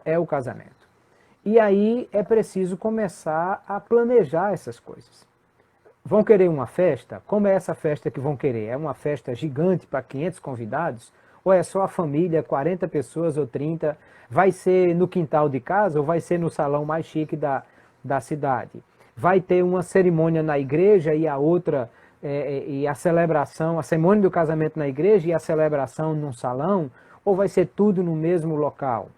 é o casamento. E aí é preciso começar a planejar essas coisas. Vão querer uma festa? Como é essa festa que vão querer? É uma festa gigante para 500 convidados? Ou é só a família, 40 pessoas ou 30? Vai ser no quintal de casa ou vai ser no salão mais chique da cidade? Vai ter uma cerimônia na igreja e a outra, e a celebração, a cerimônia do casamento na igreja e a celebração num salão? Ou vai ser tudo no mesmo local?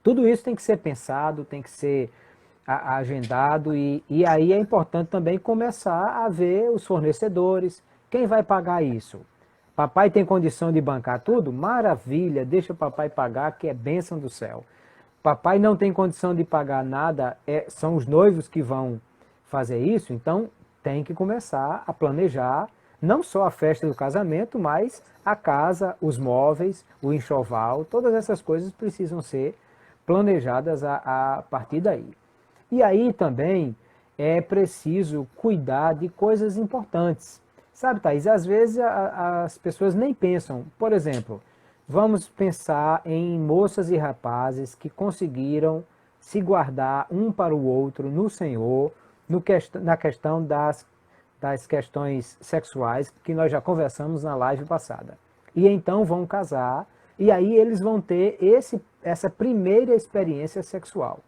Tudo isso tem que ser pensado, tem que ser agendado e aí é importante também começar a ver os fornecedores, quem vai pagar isso. Papai tem condição de bancar tudo? Maravilha, deixa o papai pagar, que é bênção do céu. Papai não tem condição de pagar nada, são os noivos que vão fazer isso, então tem que começar a planejar não só a festa do casamento, mas a casa, os móveis, o enxoval, todas essas coisas precisam ser planejadas a partir daí. E aí também é preciso cuidar de coisas importantes. Sabe, Thaís, às vezes as pessoas nem pensam. Por exemplo, vamos pensar em moças e rapazes que conseguiram se guardar um para o outro no Senhor, na questão das questões sexuais, que nós já conversamos na live passada. E então vão casar, e aí eles vão ter essa primeira experiência sexual.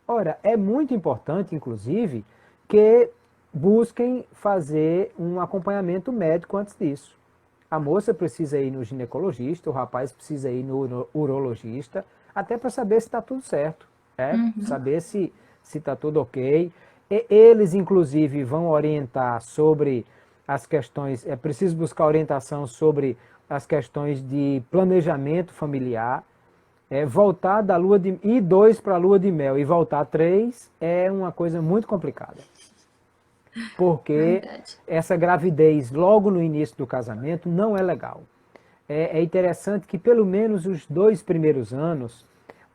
Ora, é muito importante, inclusive, que busquem fazer um acompanhamento médico antes disso. A moça precisa ir no ginecologista, o rapaz precisa ir no urologista, até para saber se está tudo certo, saber se está tudo ok. Eles, inclusive, vão orientar sobre as questões, é preciso buscar orientação sobre as questões de planejamento familiar. Voltar da lua de ir 2 para a lua de mel e voltar 3 é uma coisa muito complicada. Porque essa gravidez logo no início do casamento não é legal. é interessante que pelo menos os 2 primeiros anos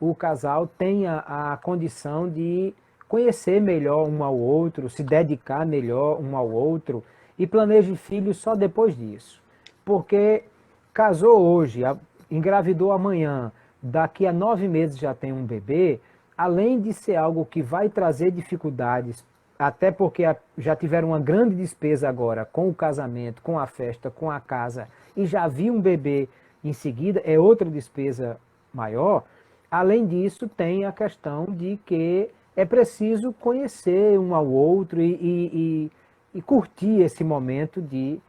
o casal tenha a condição de conhecer melhor um ao outro, se dedicar melhor um ao outro e planeje filhos só depois disso. Porque casou hoje, engravidou amanhã, daqui a 9 meses já tem um bebê, além de ser algo que vai trazer dificuldades, até porque já tiveram uma grande despesa agora com o casamento, com a festa, com a casa, e já viu um bebê em seguida, é outra despesa maior. Além disso, tem a questão de que é preciso conhecer um ao outro e curtir esse momento de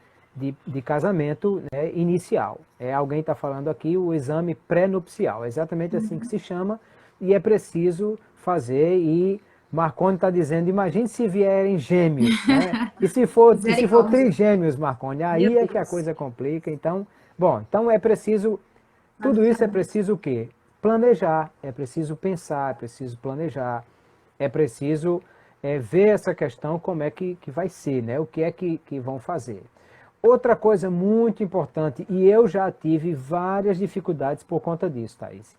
casamento, né, inicial. Alguém está falando aqui o exame pré-nupcial, é exatamente assim que se chama, e é preciso fazer. E Marconi está dizendo, imagine se vierem gêmeos, né? E se for trigêmeos, Marconi, aí é que a coisa complica. Então, então é preciso, tudo isso é preciso o quê? Planejar, é preciso pensar, é preciso planejar, é preciso ver essa questão, como é que vai ser, né? O que é que vão fazer. Outra coisa muito importante, e eu já tive várias dificuldades por conta disso, Thaís,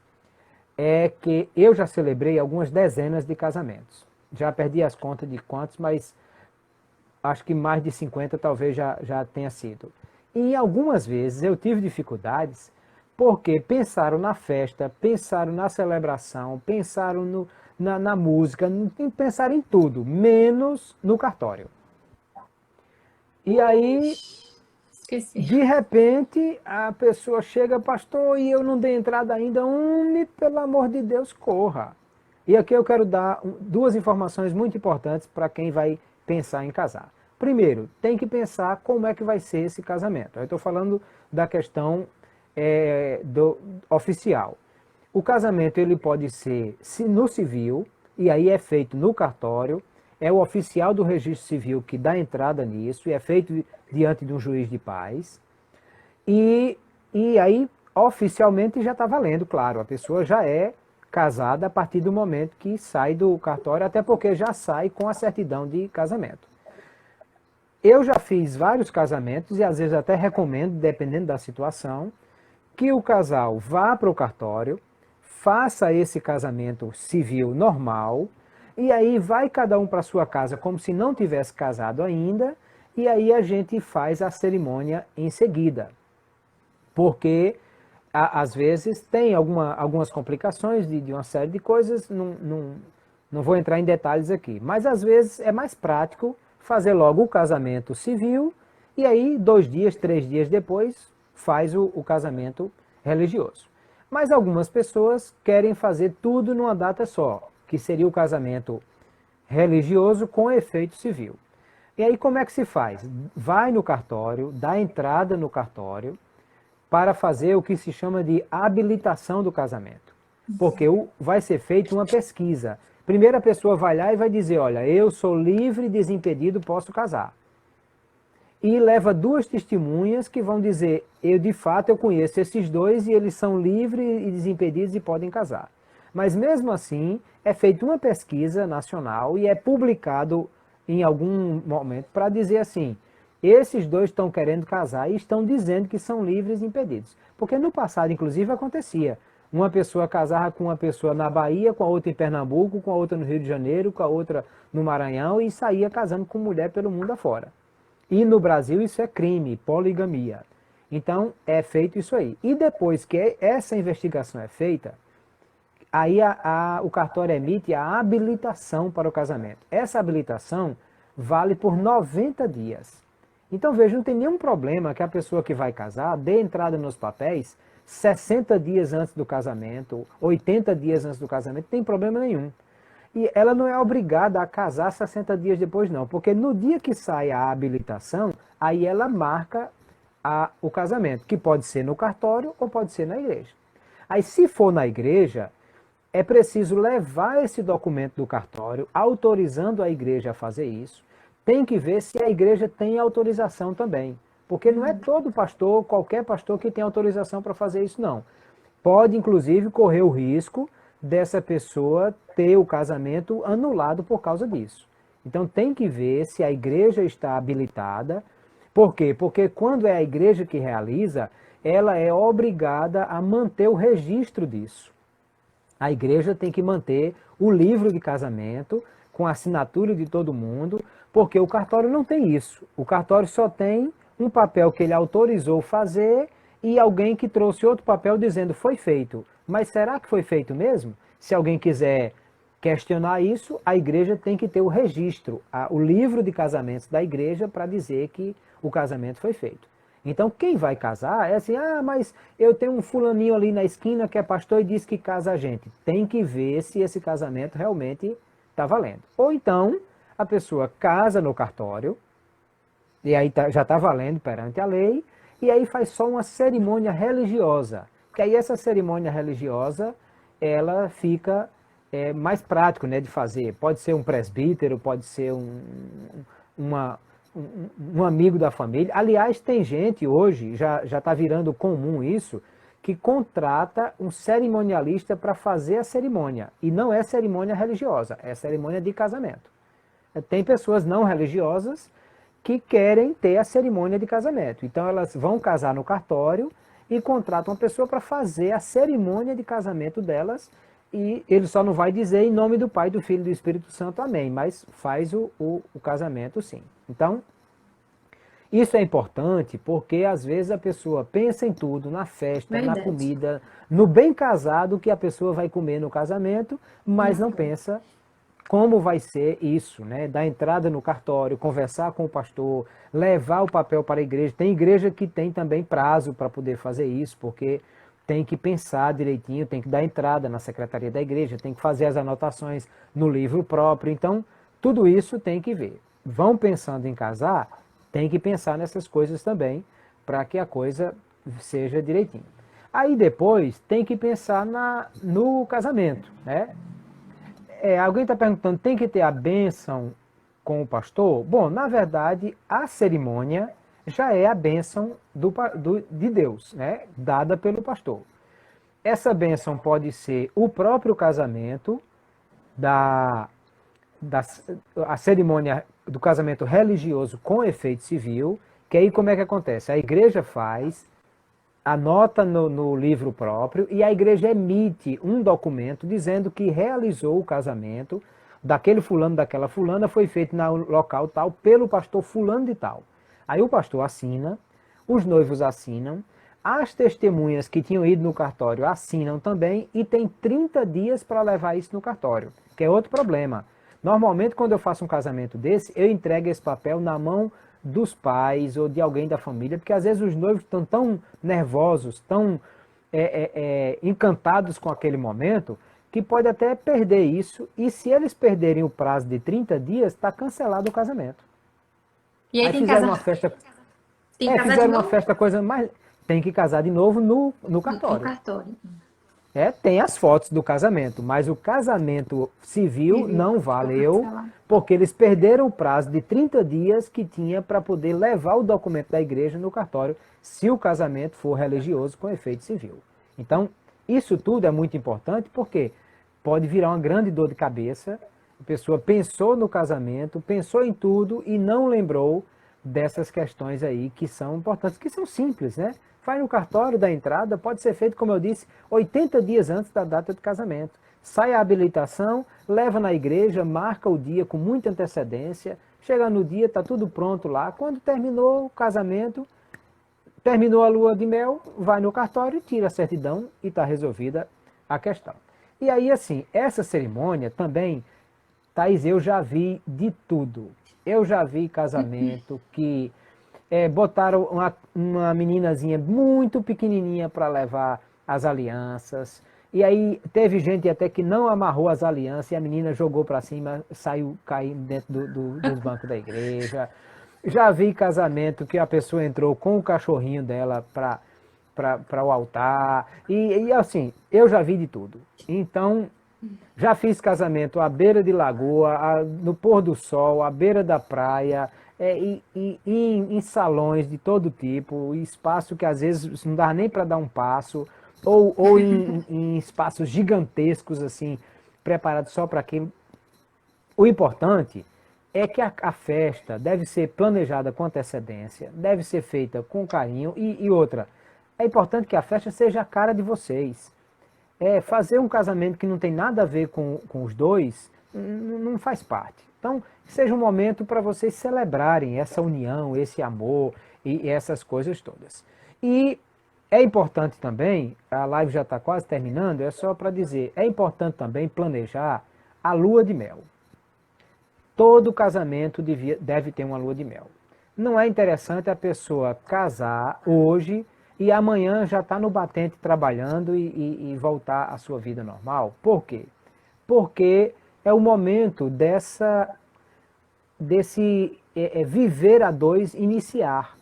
é que eu já celebrei algumas dezenas de casamentos. Já perdi as contas de quantos, mas acho que mais de 50 talvez já tenha sido. E algumas vezes eu tive dificuldades porque pensaram na festa, pensaram na celebração, pensaram na música, pensaram em tudo, menos no cartório. E aí, de repente, a pessoa chega, pastor, e eu não dei entrada ainda, pelo amor de Deus, corra. E aqui eu quero dar 2 informações muito importantes para quem vai pensar em casar. Primeiro, tem que pensar como é que vai ser esse casamento. Eu estou falando da questão oficial. O casamento ele pode ser no civil, e aí é feito no cartório, é o oficial do registro civil que dá entrada nisso, e é feito diante de um juiz de paz, e aí oficialmente já está valendo, claro, a pessoa já é casada a partir do momento que sai do cartório, até porque já sai com a certidão de casamento. Eu já fiz vários casamentos, e às vezes até recomendo, dependendo da situação, que o casal vá para o cartório, faça esse casamento civil normal, e aí vai cada um para sua casa como se não tivesse casado ainda, e aí a gente faz a cerimônia em seguida. Porque às vezes tem algumas complicações de uma série de coisas, não vou entrar em detalhes aqui, mas às vezes é mais prático fazer logo o casamento civil, e aí 2 dias, 3 dias depois faz o casamento religioso. Mas algumas pessoas querem fazer tudo numa data só, que seria o casamento religioso com efeito civil. E aí como é que se faz? Vai no cartório, dá entrada no cartório para fazer o que se chama de habilitação do casamento. Porque vai ser feita uma pesquisa. Primeiro a pessoa vai lá e vai dizer, olha, eu sou livre e desimpedido, posso casar. E leva 2 testemunhas que vão dizer, de fato eu conheço esses 2 e eles são livres e desimpedidos e podem casar. Mas mesmo assim, é feita uma pesquisa nacional e é publicado em algum momento para dizer assim, esses 2 estão querendo casar e estão dizendo que são livres e impedidos. Porque no passado, inclusive, acontecia. Uma pessoa casava com uma pessoa na Bahia, com a outra em Pernambuco, com a outra no Rio de Janeiro, com a outra no Maranhão e saía casando com mulher pelo mundo afora. E no Brasil isso é crime, poligamia. Então é feito isso aí. E depois que essa investigação é feita, aí o cartório emite a habilitação para o casamento. Essa habilitação vale por 90 dias. Então veja, não tem nenhum problema que a pessoa que vai casar dê entrada nos papéis 60 dias antes do casamento, 80 dias antes do casamento, não tem problema nenhum. E ela não é obrigada a casar 60 dias depois não, porque no dia que sai a habilitação, aí ela marca o casamento, que pode ser no cartório ou pode ser na igreja. Aí se for na igreja, é preciso levar esse documento do cartório, autorizando a igreja a fazer isso. Tem que ver se a igreja tem autorização também, porque não é todo pastor, qualquer pastor que tem autorização para fazer isso não. Pode inclusive correr o risco dessa pessoa ter o casamento anulado por causa disso. Então tem que ver se a igreja está habilitada. Por quê? Porque quando é a igreja que realiza, ela é obrigada a manter o registro disso. A igreja tem que manter o livro de casamento com a assinatura de todo mundo, porque o cartório não tem isso. O cartório só tem um papel que ele autorizou fazer e alguém que trouxe outro papel dizendo foi feito. Mas será que foi feito mesmo? Se alguém quiser questionar isso, a igreja tem que ter o registro, o livro de casamentos da igreja para dizer que o casamento foi feito. Então, quem vai casar é assim, mas eu tenho um fulaninho ali na esquina que é pastor e diz que casa a gente. Tem que ver se esse casamento realmente está valendo. Ou então, a pessoa casa no cartório, e aí já está valendo perante a lei, e aí faz só uma cerimônia religiosa. Que aí essa cerimônia religiosa, ela fica mais prático, né, de fazer. Pode ser um presbítero, pode ser um amigo da família. Aliás, tem gente hoje, já está virando comum isso, que contrata um cerimonialista para fazer a cerimônia. E não é cerimônia religiosa, é cerimônia de casamento. Tem pessoas não religiosas que querem ter a cerimônia de casamento. Então elas vão casar no cartório e contratam uma pessoa para fazer a cerimônia de casamento delas, e ele só não vai dizer em nome do Pai, do Filho e do Espírito Santo, amém, mas faz o casamento sim. Então, isso é importante porque às vezes a pessoa pensa em tudo, na festa, Verdade. na comida, no bem casado que a pessoa vai comer no casamento, mas não pensa como vai ser isso, né? Dar entrada no cartório, conversar com o pastor, levar o papel para a igreja. Tem igreja que tem também prazo para poder fazer isso, porque tem que pensar direitinho, tem que dar entrada na secretaria da igreja, tem que fazer as anotações no livro próprio. Então, tudo isso tem que ver. Vão pensando em casar, tem que pensar nessas coisas também, para que a coisa seja direitinho. Aí depois tem que pensar no casamento, né? Alguém está perguntando, tem que ter a bênção com o pastor? Bom, na verdade, a cerimônia já é a bênção de Deus, né? Dada pelo pastor. Essa bênção pode ser o próprio casamento, a cerimônia do casamento religioso com efeito civil, que aí como é que acontece? A igreja faz, anota no livro próprio e a igreja emite um documento dizendo que realizou o casamento daquele fulano, daquela fulana, foi feito no local tal pelo pastor fulano de tal. Aí o pastor assina, os noivos assinam, as testemunhas que tinham ido no cartório assinam também e tem 30 dias para levar isso no cartório, que é outro problema. Normalmente, quando eu faço um casamento desse, eu entrego esse papel na mão dos pais ou de alguém da família, porque às vezes os noivos estão tão nervosos, tão encantados com aquele momento, que pode até perder isso, e se eles perderem o prazo de 30 dias, está cancelado o casamento. E aí tem fizeram casar. uma festa, Tem que casar de fizeram uma novo festa, coisa mais... Tem que casar de novo no no cartório. cartório. Tem as fotos do casamento, mas o casamento civil não valeu, cancelar. porque eles perderam o prazo de 30 dias que tinha para poder levar o documento da igreja no cartório, se o casamento for religioso com efeito civil. Então, isso tudo é muito importante, porque pode virar uma grande dor de cabeça. A pessoa pensou no casamento, pensou em tudo e não lembrou dessas questões aí que são importantes, que são simples, né? Vai no cartório da entrada, pode ser feito, como eu disse, 80 dias antes da data de casamento. Sai a habilitação, leva na igreja, marca o dia com muita antecedência, chega no dia, está tudo pronto lá. Quando terminou o casamento, terminou a lua de mel, vai no cartório, tira a certidão e está resolvida a questão. E aí, assim, essa cerimônia também, Thaís, eu já vi de tudo. Eu já vi casamento que botaram uma meninazinha muito pequenininha para levar as alianças. E aí teve gente até que não amarrou as alianças e a menina jogou para cima, saiu caindo dentro dos bancos da igreja. Já vi casamento que a pessoa entrou com o cachorrinho dela para o altar. E assim, eu já vi de tudo. Então, já fiz casamento à beira de lagoa, no pôr do sol, à beira da praia, em salões de todo tipo, espaço que às vezes não dá nem para dar um passo, ou em espaços gigantescos, assim, preparados só para aquilo. O importante é que a festa deve ser planejada com antecedência, deve ser feita com carinho, e outra, é importante que a festa seja a cara de vocês. Fazer um casamento que não tem nada a ver com os dois, não faz parte. Então, seja um momento para vocês celebrarem essa união, esse amor e essas coisas todas. E é importante também, a live já está quase terminando, é só para dizer, é importante também planejar a lua de mel. Todo casamento deve ter uma lua de mel. Não é interessante a pessoa casar hoje e amanhã já está no batente trabalhando e voltar à sua vida normal. Por quê? Porque é o momento desse viver a dois iniciar.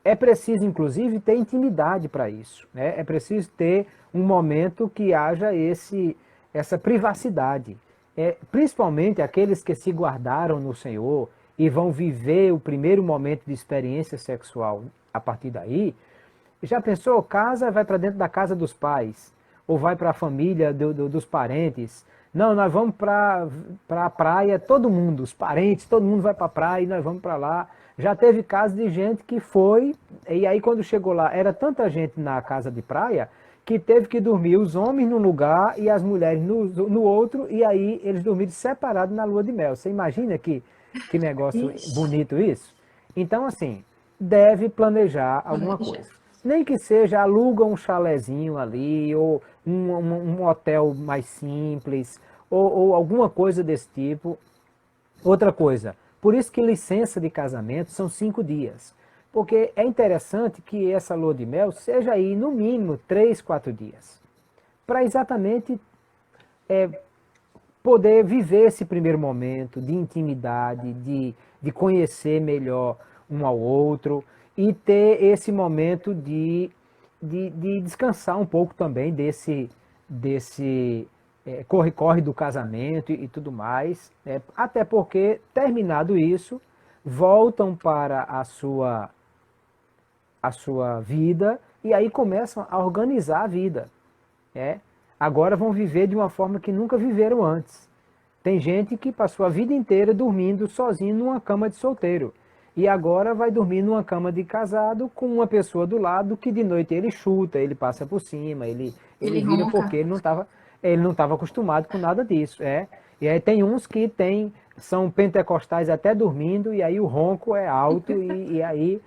É preciso, inclusive, ter intimidade para isso, né? É preciso ter um momento que haja essa privacidade. Principalmente aqueles que se guardaram no Senhor e vão viver o primeiro momento de experiência sexual a partir daí. Já pensou? Casa, vai para dentro da casa dos pais, ou vai para a família dos parentes. Não, nós vamos para a praia, todo mundo, os parentes, todo mundo vai para a praia e nós vamos para lá. Já teve casos de gente que foi, e aí quando chegou lá, era tanta gente na casa de praia, que teve que dormir os homens num lugar e as mulheres no outro, e aí eles dormiram separados na lua de mel. Você imagina que negócio bonito isso? Então, assim, deve planejar alguma coisa. Nem que seja, aluga um chalezinho ali, ou um hotel mais simples, ou alguma coisa desse tipo. Outra coisa, por isso que licença de casamento são 5 dias. Porque é interessante que essa lua de mel seja aí no mínimo 3, 4 dias. Para exatamente poder viver esse primeiro momento de intimidade, de conhecer melhor um ao outro e ter esse momento de descansar um pouco também desse corre-corre do casamento e tudo mais. Até porque, terminado isso, voltam para a sua vida e aí começam a organizar a vida. Agora vão viver de uma forma que nunca viveram antes. Tem gente que passou a vida inteira dormindo sozinho numa cama de solteiro. E agora vai dormir numa cama de casado com uma pessoa do lado que de noite ele chuta, ele passa por cima, ele vira ronca. porque ele não estava acostumado com nada disso. E aí tem uns que são pentecostais até dormindo, e aí o ronco é alto, e aí,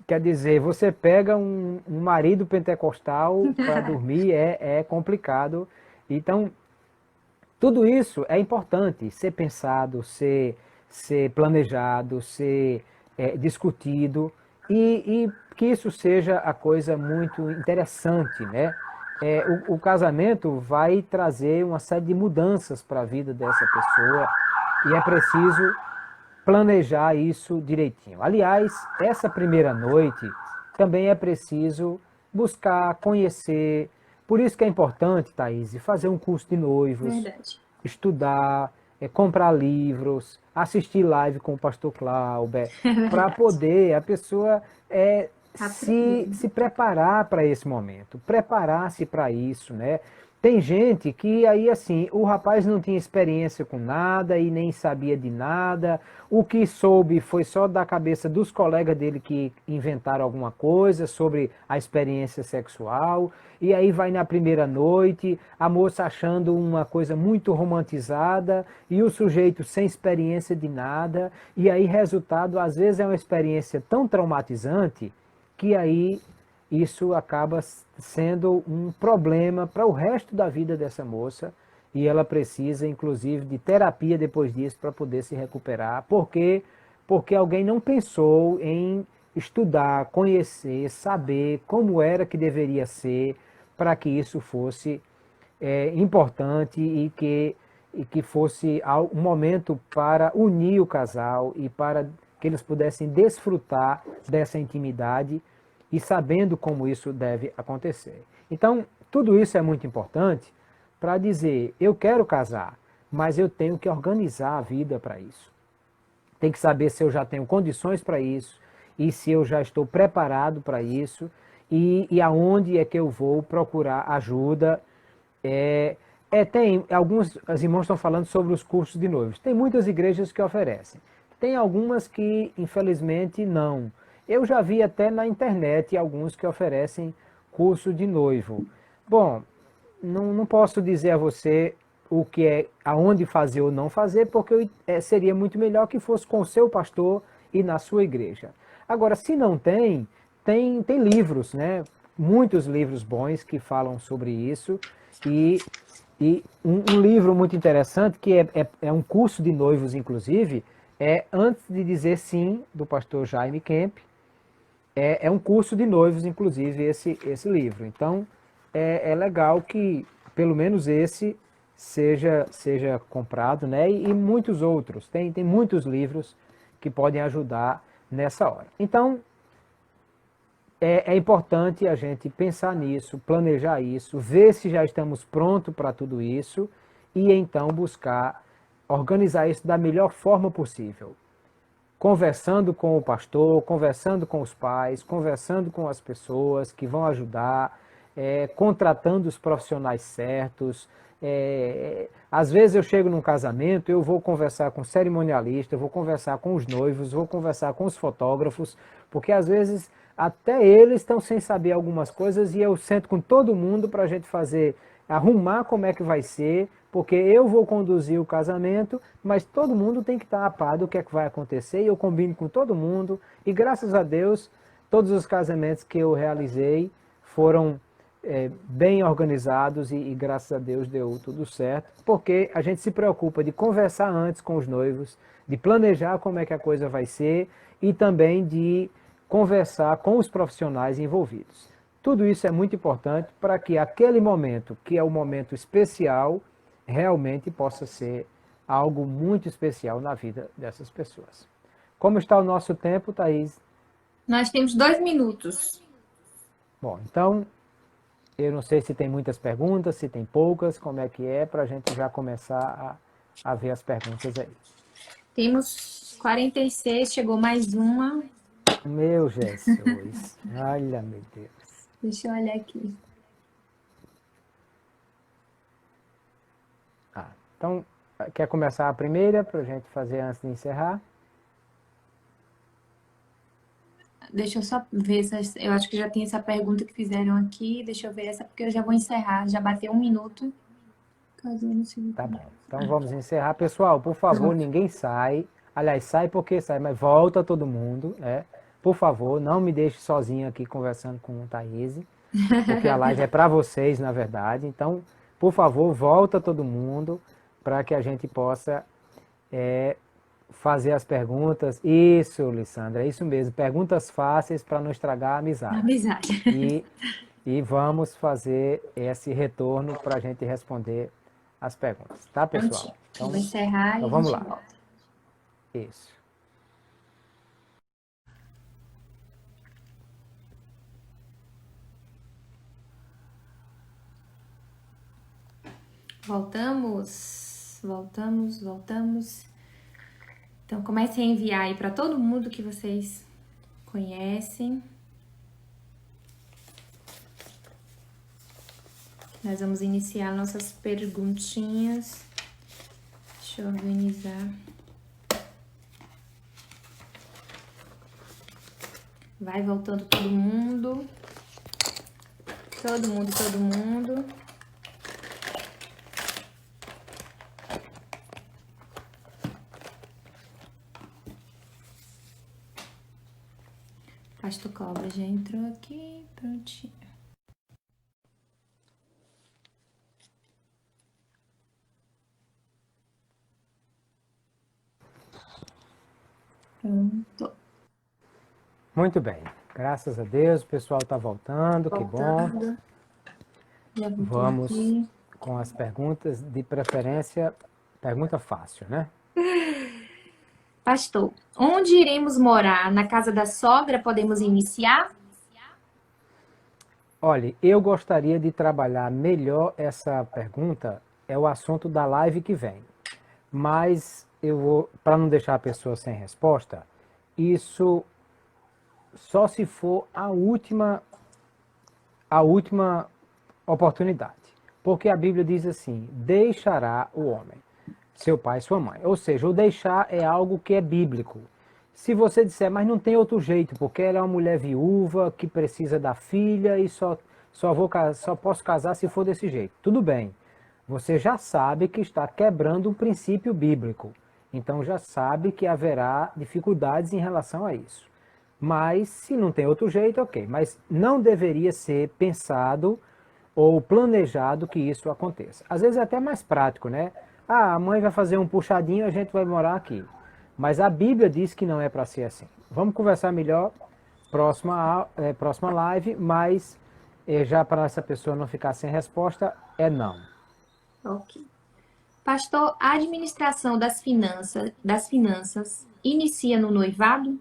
quer dizer, você pega um marido pentecostal para dormir, é complicado. Então, tudo isso é importante, ser pensado, ser planejado, ser discutido, e que isso seja a coisa muito interessante, né? O casamento vai trazer uma série de mudanças para a vida dessa pessoa e é preciso planejar isso direitinho. Aliás, essa primeira noite também é preciso buscar, conhecer. Por isso que é importante, Thaís, fazer um curso de noivos, Verdade. estudar, comprar livros, assistir live com o pastor Clauber, para poder a pessoa se preparar para esse momento, preparar-se para isso, né? Tem gente que aí assim, o rapaz não tinha experiência com nada e nem sabia de nada, o que soube foi só da cabeça dos colegas dele que inventaram alguma coisa sobre a experiência sexual, e aí vai na primeira noite, a moça achando uma coisa muito romantizada e o sujeito sem experiência de nada, e aí resultado às vezes é uma experiência tão traumatizante que aí isso acaba sendo um problema para o resto da vida dessa moça e ela precisa, inclusive, de terapia depois disso para poder se recuperar. Por quê? Porque alguém não pensou em estudar, conhecer, saber como era que deveria ser para que isso fosse importante e que fosse um momento para unir o casal e para que eles pudessem desfrutar dessa intimidade e sabendo como isso deve acontecer. Então, tudo isso é muito importante para dizer, eu quero casar, mas eu tenho que organizar a vida para isso. Tem que saber se eu já tenho condições para isso e se eu já estou preparado para isso e aonde é que eu vou procurar ajuda. Tem alguns, os irmãos estão falando sobre os cursos de noivos. Tem muitas igrejas que oferecem. Tem algumas que, infelizmente, não. Eu já vi até na internet alguns que oferecem curso de noivo. Bom, não posso dizer a você o que é, aonde fazer ou não fazer, porque seria muito melhor que fosse com o seu pastor e na sua igreja. Agora, se não tem livros, né? Muitos livros bons que falam sobre isso, e um livro muito interessante, que é um curso de noivos, inclusive, é Antes de Dizer Sim, do pastor Jaime Kemp. É um curso de noivos, inclusive, esse livro. Então, é legal que, pelo menos esse, seja comprado, né? E muitos outros. Tem muitos livros que podem ajudar nessa hora. Então, é importante a gente pensar nisso, planejar isso, ver se já estamos prontos para tudo isso e então buscar organizar isso da melhor forma possível. Conversando com o pastor, conversando com os pais, conversando com as pessoas que vão ajudar, contratando os profissionais certos. Às vezes eu chego num casamento, eu vou conversar com o cerimonialista, eu vou conversar com os noivos, vou conversar com os fotógrafos, porque às vezes até eles estão sem saber algumas coisas e eu sento com todo mundo para a gente arrumar como é que vai ser, porque eu vou conduzir o casamento, mas todo mundo tem que estar a par do que é que vai acontecer, e eu combino com todo mundo, e graças a Deus, todos os casamentos que eu realizei foram bem organizados e graças a Deus deu tudo certo, porque a gente se preocupa de conversar antes com os noivos, de planejar como é que a coisa vai ser e também de conversar com os profissionais envolvidos. Tudo isso é muito importante para que aquele momento, que é o momento especial, realmente possa ser algo muito especial na vida dessas pessoas. Como está o nosso tempo, Thaís? Nós temos 2 minutos. Bom, então, eu não sei se tem muitas perguntas, se tem poucas, como é que é, para a gente já começar a ver as perguntas aí. Temos 46, chegou mais uma. Meu Jesus, olha, meu Deus. Deixa eu olhar aqui. Então, quer começar a primeira para a gente fazer antes de encerrar? Deixa eu só ver, eu acho que já tem essa pergunta que fizeram aqui. Deixa eu ver essa, porque eu já vou encerrar. Já bateu 1 minuto. Tá bom, então vamos encerrar. Pessoal, por favor, ninguém sai. Aliás, sai porque sai, mas volta todo mundo, né? Por favor, não me deixe sozinho aqui conversando com o Thaís, porque a live é para vocês, na verdade. Então, por favor, volta todo mundo para que a gente possa fazer as perguntas. Isso, Lissandra, é isso mesmo. Perguntas fáceis para não estragar a amizade. Amizade. E vamos fazer esse retorno para a gente responder as perguntas, tá, pessoal? Então, vou encerrar então e vamos a lá. gente volta. Isso. Voltamos. Então, comecem a enviar aí para todo mundo que vocês conhecem. Nós vamos iniciar nossas perguntinhas. Deixa eu organizar. Vai voltando todo mundo. Todo mundo. Pastor Cobra já entrou aqui, prontinho. Pronto. Muito bem. Graças a Deus, o pessoal está voltando, que bom. Vamos com as perguntas, de preferência, pergunta fácil, né? Pastor, onde iremos morar? Na casa da sogra podemos iniciar? Olha, eu gostaria de trabalhar melhor essa pergunta, é o assunto da live que vem. Mas eu vou, para não deixar a pessoa sem resposta, isso só se for a última oportunidade. Porque a Bíblia diz assim, deixará o homem seu pai e sua mãe. Ou seja, o deixar é algo que é bíblico. Se você disser, mas não tem outro jeito, porque ela é uma mulher viúva que precisa da filha e só posso casar se for desse jeito. Tudo bem. Você já sabe que está quebrando um princípio bíblico. Então já sabe que haverá dificuldades em relação a isso. Mas se não tem outro jeito, ok. Mas não deveria ser pensado ou planejado que isso aconteça. Às vezes é até mais prático, né? Ah, a mãe vai fazer um puxadinho, a gente vai morar aqui. Mas a Bíblia diz que não é para ser assim. Vamos conversar melhor próxima live, mas já para essa pessoa não ficar sem resposta, é não. Ok. Pastor, a administração das finanças inicia no noivado?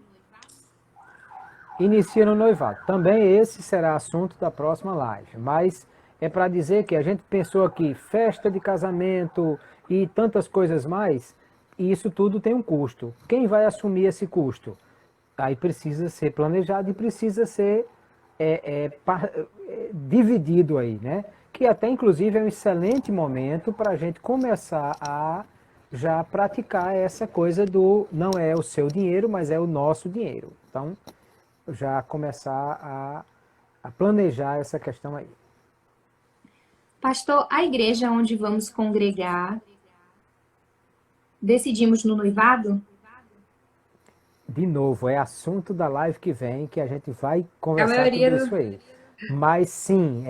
Inicia no noivado. Também esse será assunto da próxima live, mas é para dizer que a gente pensou aqui festa de casamento e tantas coisas mais, e isso tudo tem um custo. Quem vai assumir esse custo? Aí precisa ser planejado e precisa ser dividido aí, né? Que até inclusive é um excelente momento para a gente começar a já praticar essa coisa do não é o seu dinheiro, mas é o nosso dinheiro. Então, já começar a planejar essa questão aí. Pastor, a igreja onde vamos congregar, decidimos no noivado? De novo, é assunto da live que vem que a gente vai conversar tudo isso aí. Mas sim,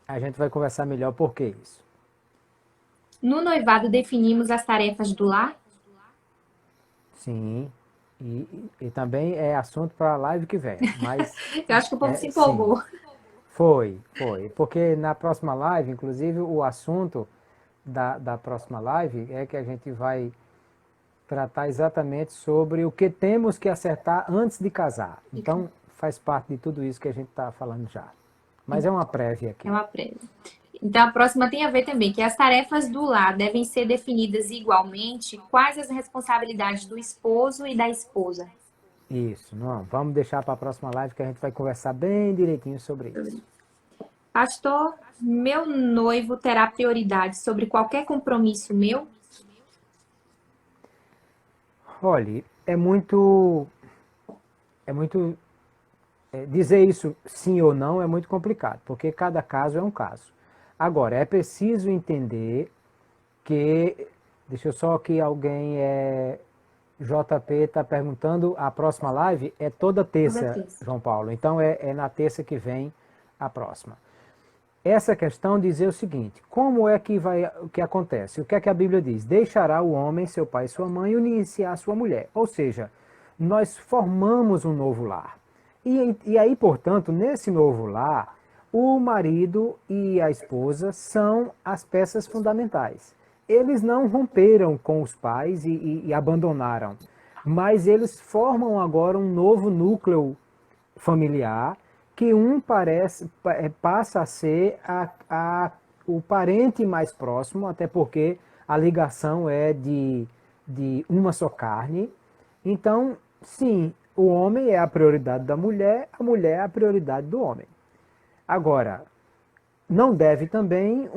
a gente vai conversar melhor por que isso. No noivado definimos as tarefas do lar? Sim, e também é assunto para a live que vem. Mas, Eu acho que o povo se empolgou. Sim, foi. Porque na próxima live, inclusive, o assunto da próxima live é que a gente vai tratar exatamente sobre o que temos que acertar antes de casar. Então, faz parte de tudo isso que a gente está falando já. Mas é uma prévia aqui. É uma prévia. Então, a próxima tem a ver também, que as tarefas do lar devem ser definidas igualmente. Quais as responsabilidades do esposo e da esposa? Isso, não. Vamos deixar para a próxima live que a gente vai conversar bem direitinho sobre isso. Pastor, meu noivo terá prioridade sobre qualquer compromisso meu? Olhe, dizer isso sim ou não é muito complicado, porque cada caso é um caso. Agora, é preciso entender que, deixa eu só que alguém JP está perguntando, a próxima live é toda terça, João Paulo. Então é na terça que vem a próxima. Essa questão dizer o seguinte, como é o que acontece? O que é que a Bíblia diz? Deixará o homem, seu pai e sua mãe, unir-se à sua mulher. Ou seja, nós formamos um novo lar. E aí, portanto, nesse novo lar, o marido e a esposa são as peças fundamentais. Eles não romperam com os pais e abandonaram, mas eles formam agora um novo núcleo familiar que passa a ser o parente mais próximo, até porque a ligação é de uma só carne. Então, sim, o homem é a prioridade da mulher, a mulher é a prioridade do homem. Agora, não deve também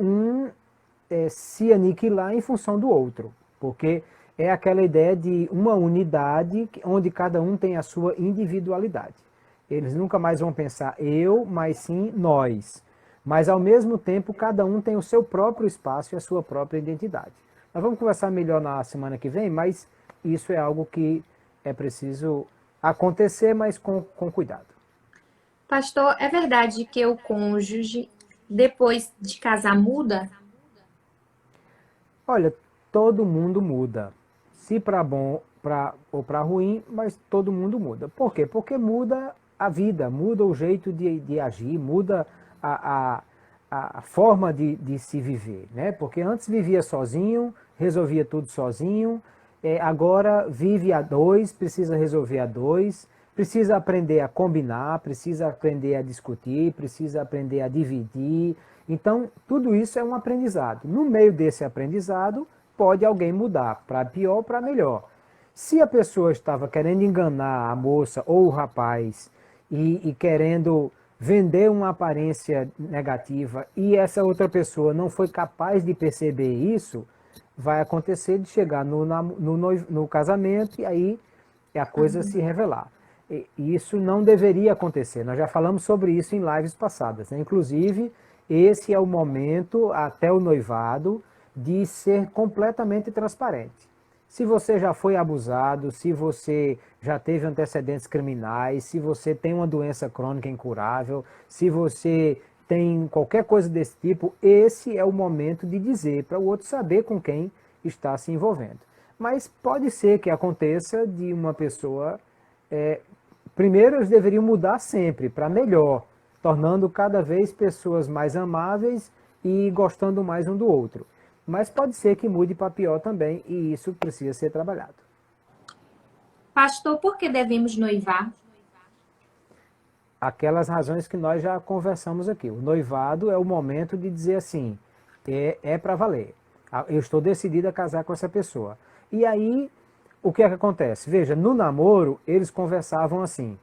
se aniquilar em função do outro, porque é aquela ideia de uma unidade onde cada um tem a sua individualidade. Eles nunca mais vão pensar eu, mas sim nós. Mas, ao mesmo tempo, cada um tem o seu próprio espaço e a sua própria identidade. Nós vamos conversar melhor na semana que vem, mas isso é algo que é preciso acontecer, mas com cuidado. Pastor, é verdade que o cônjuge, depois de casar, muda? Olha, todo mundo muda. Se para bom ou para ruim, mas todo mundo muda. Por quê? Porque muda a vida, muda o jeito de agir, muda a forma de se viver, né? Porque antes vivia sozinho, resolvia tudo sozinho, agora vive a dois, precisa resolver a dois, precisa aprender a combinar, precisa aprender a discutir, precisa aprender a dividir. Então, tudo isso é um aprendizado. No meio desse aprendizado, pode alguém mudar, para pior ou para melhor. Se a pessoa estava querendo enganar a moça ou o rapaz e querendo vender uma aparência negativa e essa outra pessoa não foi capaz de perceber isso, vai acontecer de chegar no casamento e aí é a coisa se revelar. E isso não deveria acontecer. Nós já falamos sobre isso em lives passadas, né? Inclusive, esse é o momento, até o noivado, de ser completamente transparente. Se você já foi abusado, se você já teve antecedentes criminais, se você tem uma doença crônica incurável, se você tem qualquer coisa desse tipo, esse é o momento de dizer para o outro saber com quem está se envolvendo. Mas pode ser que aconteça de uma pessoa... primeiro, eles deveriam mudar sempre para melhor, tornando cada vez pessoas mais amáveis e gostando mais um do outro. Mas pode ser que mude para pior também, e isso precisa ser trabalhado. Pastor, por que devemos noivar? Aquelas razões que nós já conversamos aqui. O noivado é o momento de dizer assim, é para valer. Eu estou decidido a casar com essa pessoa. E aí, o que é que acontece? Veja, no namoro, eles conversavam assim,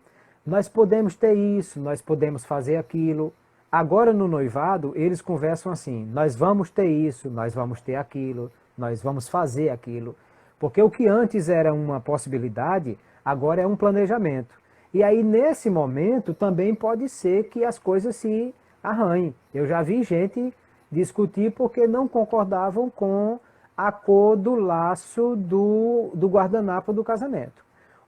nós podemos ter isso, nós podemos fazer aquilo. Agora, no noivado, eles conversam assim, nós vamos ter isso, nós vamos ter aquilo, nós vamos fazer aquilo. Porque o que antes era uma possibilidade, agora é um planejamento. E aí, nesse momento, também pode ser que as coisas se arranhem. Eu já vi gente discutir porque não concordavam com a cor do laço do guardanapo do casamento.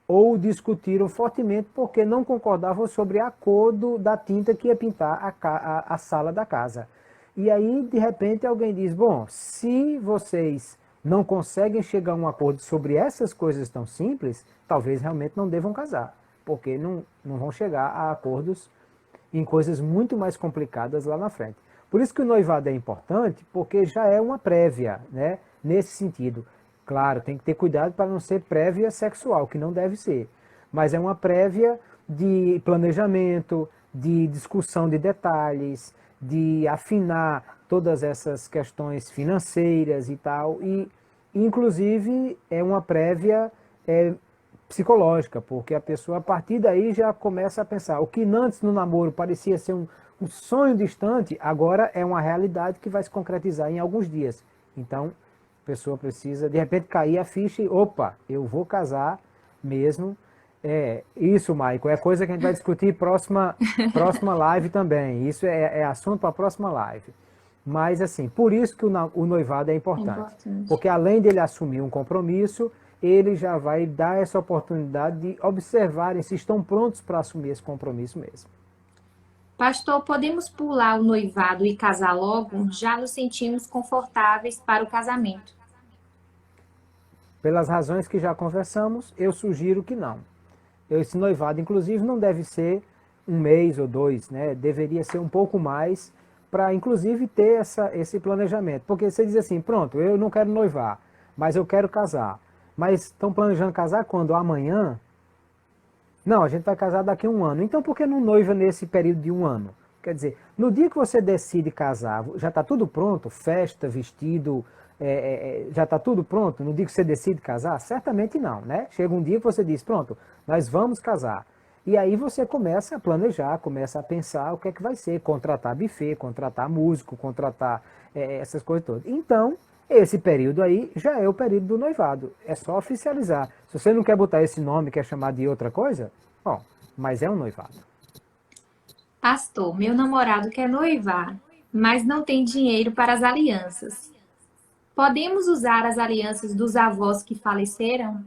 Ou discutiram fortemente porque não concordavam sobre a cor da tinta que ia pintar a sala da casa. E aí, de repente, alguém diz, bom, se vocês não conseguem chegar a um acordo sobre essas coisas tão simples, talvez realmente não devam casar, porque não vão chegar a acordos em coisas muito mais complicadas lá na frente. Por isso que o noivado é importante, porque já é uma prévia, né? Nesse sentido. Claro, tem que ter cuidado para não ser prévia sexual, que não deve ser. Mas é uma prévia de planejamento, de discussão de detalhes, de afinar todas essas questões financeiras e tal. E, inclusive, é uma prévia psicológica, porque a pessoa, a partir daí, já começa a pensar. O que antes no namoro parecia ser um sonho distante, agora é uma realidade que vai se concretizar em alguns dias. Então, a pessoa precisa, de repente, cair a ficha e, opa, eu vou casar mesmo. Isso, Maico, é coisa que a gente vai discutir próxima live também. Isso é assunto para a próxima live. Mas, assim, por isso que o noivado é importante. Porque além dele assumir um compromisso, ele já vai dar essa oportunidade de observarem se estão prontos para assumir esse compromisso mesmo. Pastor, podemos pular o noivado e casar logo? Já nos sentimos confortáveis para o casamento. Pelas razões que já conversamos, eu sugiro que não. Esse noivado, inclusive, não deve ser 1 mês ou 2, né? Deveria ser um pouco mais para, inclusive, ter esse planejamento. Porque você diz assim, pronto, eu não quero noivar, mas eu quero casar. Mas estão planejando casar quando? Amanhã? Não, a gente vai casar daqui a 1 ano. Então, por que não noiva nesse período de 1 ano? Quer dizer, no dia que você decide casar, já está tudo pronto? Festa, vestido, já está tudo pronto? No dia que você decide casar? Certamente não, né? Chega um dia que você diz, pronto, nós vamos casar. E aí você começa a planejar, começa a pensar o que é que vai ser, contratar buffet, contratar músico, contratar essas coisas todas. Então, esse período aí já é o período do noivado. É só oficializar. Se você não quer botar esse nome, quer chamar de outra coisa, bom, mas é um noivado. Pastor, meu namorado quer noivar, mas não tem dinheiro para as alianças. Podemos usar as alianças dos avós que faleceram?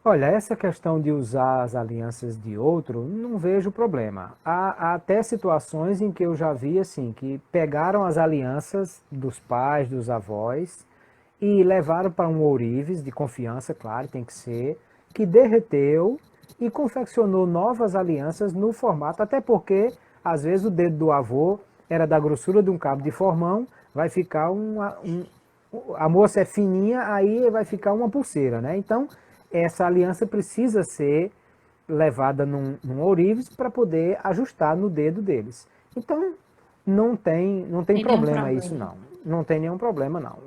Olha, essa questão de usar as alianças de outro, não vejo problema. Há até situações em que eu já vi assim, que pegaram as alianças dos pais, dos avós, e levaram para um ourives de confiança, claro, tem que ser, que derreteu e confeccionou novas alianças no formato, até porque, às vezes, o dedo do avô era da grossura de um cabo de formão, vai ficar a moça é fininha, aí vai ficar uma pulseira, né? Então, essa aliança precisa ser levada num ourives para poder ajustar no dedo deles. Então, não tem problema isso, não. Não tem nenhum problema, não.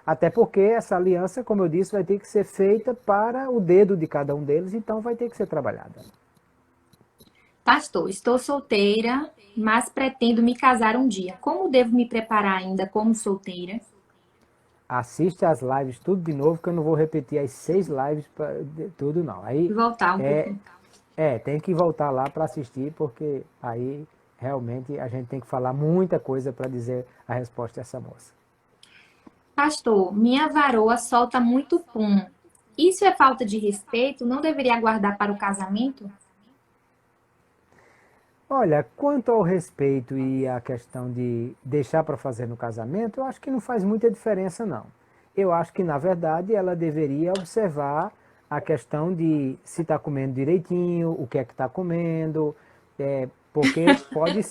Até porque essa aliança, como eu disse, vai ter que ser feita para o dedo de cada um deles, então vai ter que ser trabalhada. Pastor, estou solteira, mas pretendo me casar um dia. Como devo me preparar ainda como solteira? assiste as lives tudo de novo, que eu não vou repetir as 6 lives tudo não. Aí Voltar um pouco. tem que voltar lá para assistir, porque aí realmente a gente tem que falar muita coisa para dizer a resposta dessa moça. Pastor, minha varoa solta muito pum. Isso é falta de respeito? Não deveria aguardar para o casamento? Olha, quanto ao respeito e a questão de deixar para fazer no casamento, eu acho que não faz muita diferença, não. Eu acho que, na verdade, ela deveria observar a questão de se está comendo direitinho, o que é que está comendo, porque pode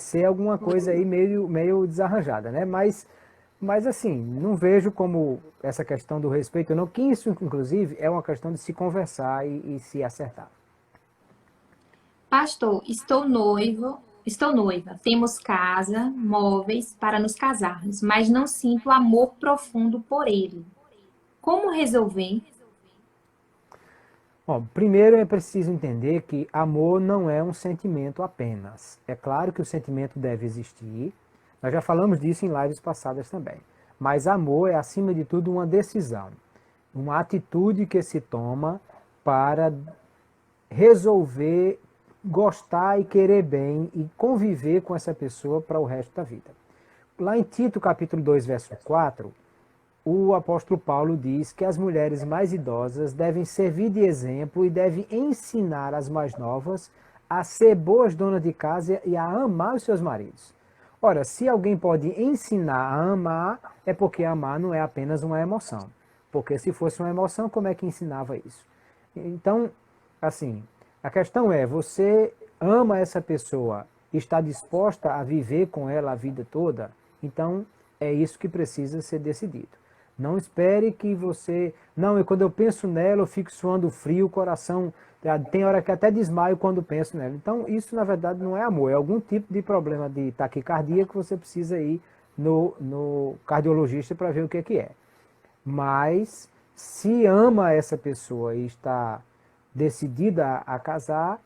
ser alguma coisa aí meio desarranjada, né? Mas assim, não vejo como essa questão do respeito, não, que isso, inclusive, é uma questão de se conversar e se acertar. Pastor, estou noiva. Temos casa, móveis para nos casarmos, mas não sinto amor profundo por ele. Como resolver? Bom, primeiro é preciso entender que amor não é um sentimento apenas. É claro que o sentimento deve existir, nós já falamos disso em lives passadas também. Mas amor é, acima de tudo, uma decisão, uma atitude que se toma para resolver gostar e querer bem e conviver com essa pessoa para o resto da vida. Lá em Tito, capítulo 2, verso 4, o apóstolo Paulo diz que as mulheres mais idosas devem servir de exemplo e devem ensinar as mais novas a ser boas donas de casa e a amar os seus maridos. Ora, se alguém pode ensinar a amar, é porque amar não é apenas uma emoção. Porque se fosse uma emoção, como é que ensinava isso? Então, assim, a questão é, você ama essa pessoa, está disposta a viver com ela a vida toda? Então, é isso que precisa ser decidido. Não espere que você... Não, quando eu penso nela, eu fico suando frio, o coração... Tem hora que até desmaio quando penso nela. Então, isso, na verdade, não é amor. É algum tipo de problema de taquicardia que você precisa ir no cardiologista para ver o que é. Mas, se ama essa pessoa e está decidida a casar,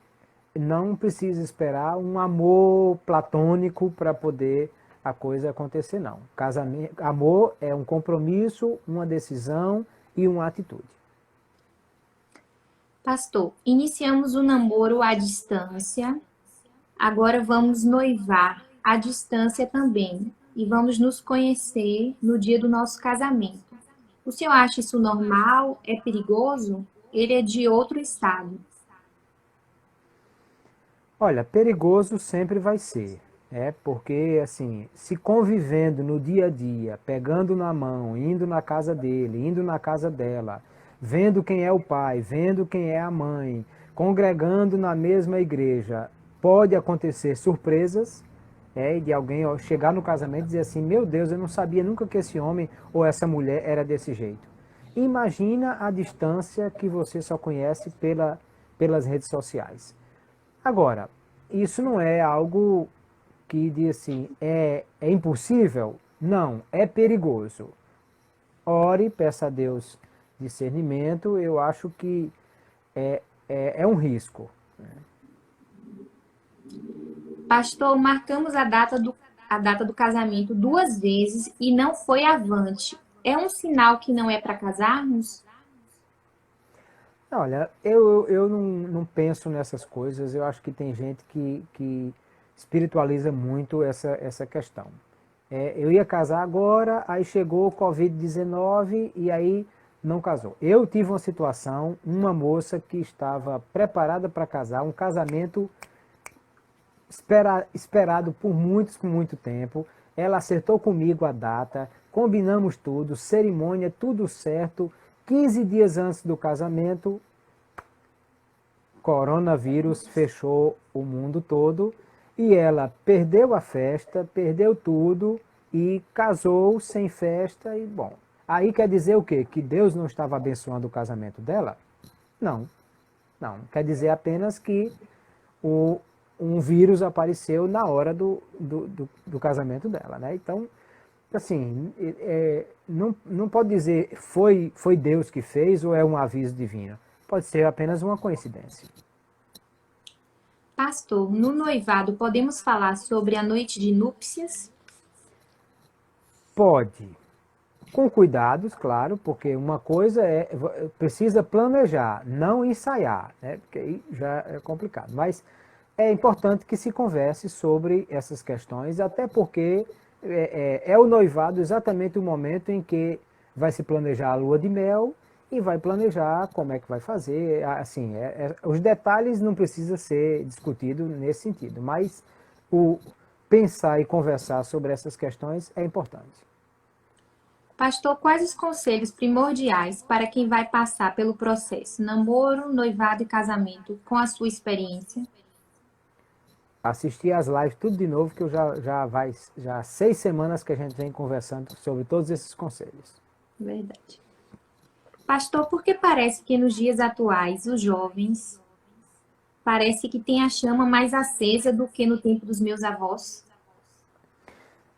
não precisa esperar um amor platônico para poder a coisa acontecer, não. Casamento, amor é um compromisso, uma decisão e uma atitude. Pastor, iniciamos o namoro à distância, agora vamos noivar à distância também e vamos nos conhecer no dia do nosso casamento. O senhor acha isso normal? É perigoso? Ele é de outro estado. Olha, perigoso sempre vai ser, porque assim, se convivendo no dia a dia, pegando na mão, indo na casa dele, indo na casa dela, vendo quem é o pai, vendo quem é a mãe, congregando na mesma igreja, pode acontecer surpresas, de alguém chegar no casamento e dizer assim, meu Deus, eu não sabia nunca que esse homem ou essa mulher era desse jeito. Imagina a distância que você só conhece pelas redes sociais. Agora, isso não é algo que diz assim, é impossível? Não, é perigoso. Ore, peça a Deus discernimento, eu acho que é um risco. Pastor, marcamos a data do casamento 2 vezes e não foi avante. É um sinal que não é para casarmos? Olha, eu não penso nessas coisas, eu acho que tem gente que espiritualiza muito essa questão. Eu ia casar agora, aí chegou o Covid-19 e aí não casou. Eu tive uma situação, uma moça que estava preparada para casar, um casamento esperado por muito tempo, ela acertou comigo a data, combinamos tudo, cerimônia, tudo certo, 15 dias antes do casamento, coronavírus fechou o mundo todo e ela perdeu a festa, perdeu tudo e casou sem festa e bom. Aí quer dizer o quê? Que Deus não estava abençoando o casamento dela? Não. Não. Quer dizer apenas que um vírus apareceu na hora do casamento dela, né? Então, assim, não pode dizer foi Deus que fez ou é um aviso divino. Pode ser apenas uma coincidência. Pastor, no noivado podemos falar sobre a noite de núpcias? Pode. Com cuidados, claro, porque uma coisa precisa planejar, não ensaiar, né? Porque aí já é complicado. Mas é importante que se converse sobre essas questões, até porque é o noivado exatamente o momento em que vai se planejar a lua de mel e vai planejar como é que vai fazer. Assim, os detalhes não precisam ser discutidos nesse sentido, mas o pensar e conversar sobre essas questões é importante. Pastor, quais os conselhos primordiais para quem vai passar pelo processo namoro, noivado e casamento com a sua experiência? Assistir as lives tudo de novo, que eu já há 6 semanas que a gente vem conversando sobre todos esses conselhos. Verdade. Pastor, por que parece que nos dias atuais os jovens parece que têm a chama mais acesa do que no tempo dos meus avós?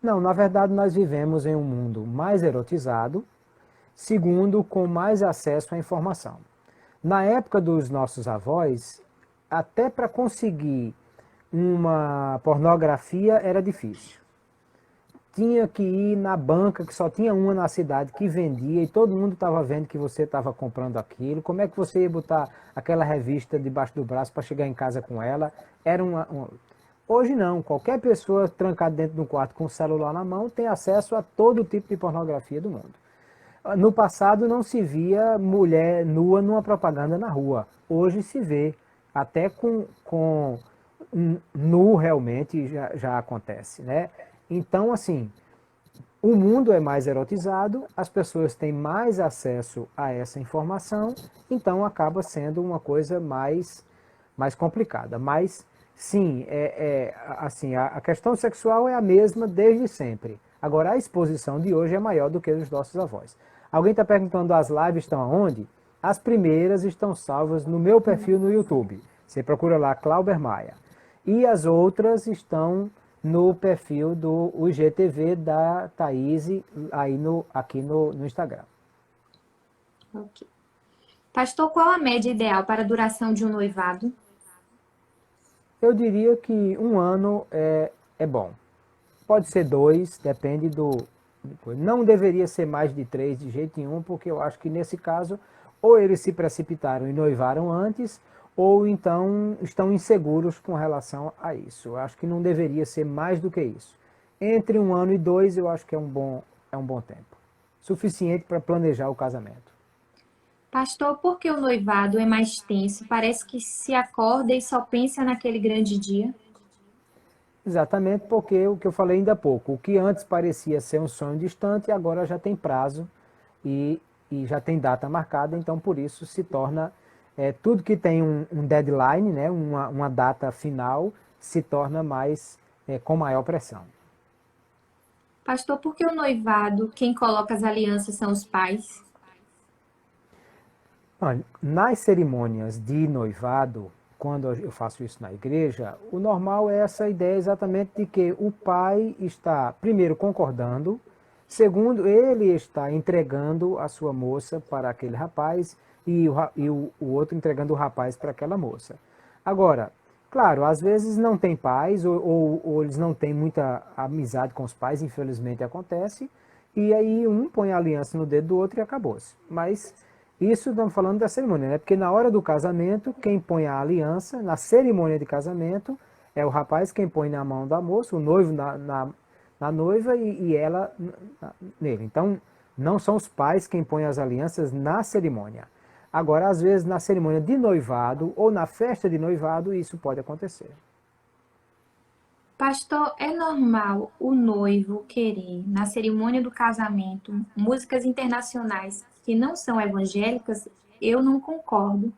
Não, na verdade nós vivemos em um mundo mais erotizado, segundo, com mais acesso à informação. Na época dos nossos avós, até para conseguir uma pornografia era difícil. Tinha que ir na banca, que só tinha uma na cidade que vendia, e todo mundo estava vendo que você estava comprando aquilo. Como é que você ia botar aquela revista debaixo do braço para chegar em casa com ela? Era Hoje não, qualquer pessoa trancada dentro de um quarto com o celular na mão tem acesso a todo tipo de pornografia do mundo. No passado não se via mulher nua numa propaganda na rua. Hoje se vê, até com nu realmente já acontece, né? Então, assim, o mundo é mais erotizado, as pessoas têm mais acesso a essa informação, então acaba sendo uma coisa mais complicada. Mas, sim, assim, a questão sexual é a mesma desde sempre. Agora, a exposição de hoje é maior do que a dos nossos avós. Alguém está perguntando, as lives estão aonde? As primeiras estão salvas no meu perfil no YouTube. Você procura lá, Clauber Maia. E as outras estão no perfil do IGTV da Thaís, aqui no Instagram. Ok. Pastor, qual a média ideal para a duração de um noivado? Eu diria que 1 ano é bom. Pode ser 2, depende do... Não deveria ser mais de 3 de jeito nenhum, porque eu acho que nesse caso, ou eles se precipitaram e noivaram antes, ou então estão inseguros com relação a isso. Eu acho que não deveria ser mais do que isso. Entre 1 ano e 2, eu acho que é um bom tempo. Suficiente para planejar o casamento. Pastor, por que o noivado é mais tenso? Parece que se acorda e só pensa naquele grande dia. Exatamente porque o que eu falei ainda há pouco, o que antes parecia ser um sonho distante, agora já tem prazo e já tem data marcada, então por isso se torna, tudo que tem um deadline, né, uma data final, se torna com maior pressão. Pastor, por que o noivado, quem coloca as alianças são os pais? Olha, nas cerimônias de noivado, quando eu faço isso na igreja, o normal é essa ideia exatamente de que o pai está, primeiro, concordando, segundo, ele está entregando a sua moça para aquele rapaz e o outro entregando o rapaz para aquela moça. Agora, claro, às vezes não tem pais ou eles não têm muita amizade com os pais, infelizmente acontece, e aí um põe a aliança no dedo do outro e acabou-se. Mas isso estamos falando da cerimônia, né? Porque na hora do casamento, quem põe a aliança, na cerimônia de casamento, é o rapaz quem põe na mão da moça, o noivo na noiva e ela nele. Então, não são os pais quem põem as alianças na cerimônia. Agora, às vezes, na cerimônia de noivado ou na festa de noivado, isso pode acontecer. Pastor, é normal o noivo querer, na cerimônia do casamento, músicas internacionais que não são evangélicas? Eu não concordo.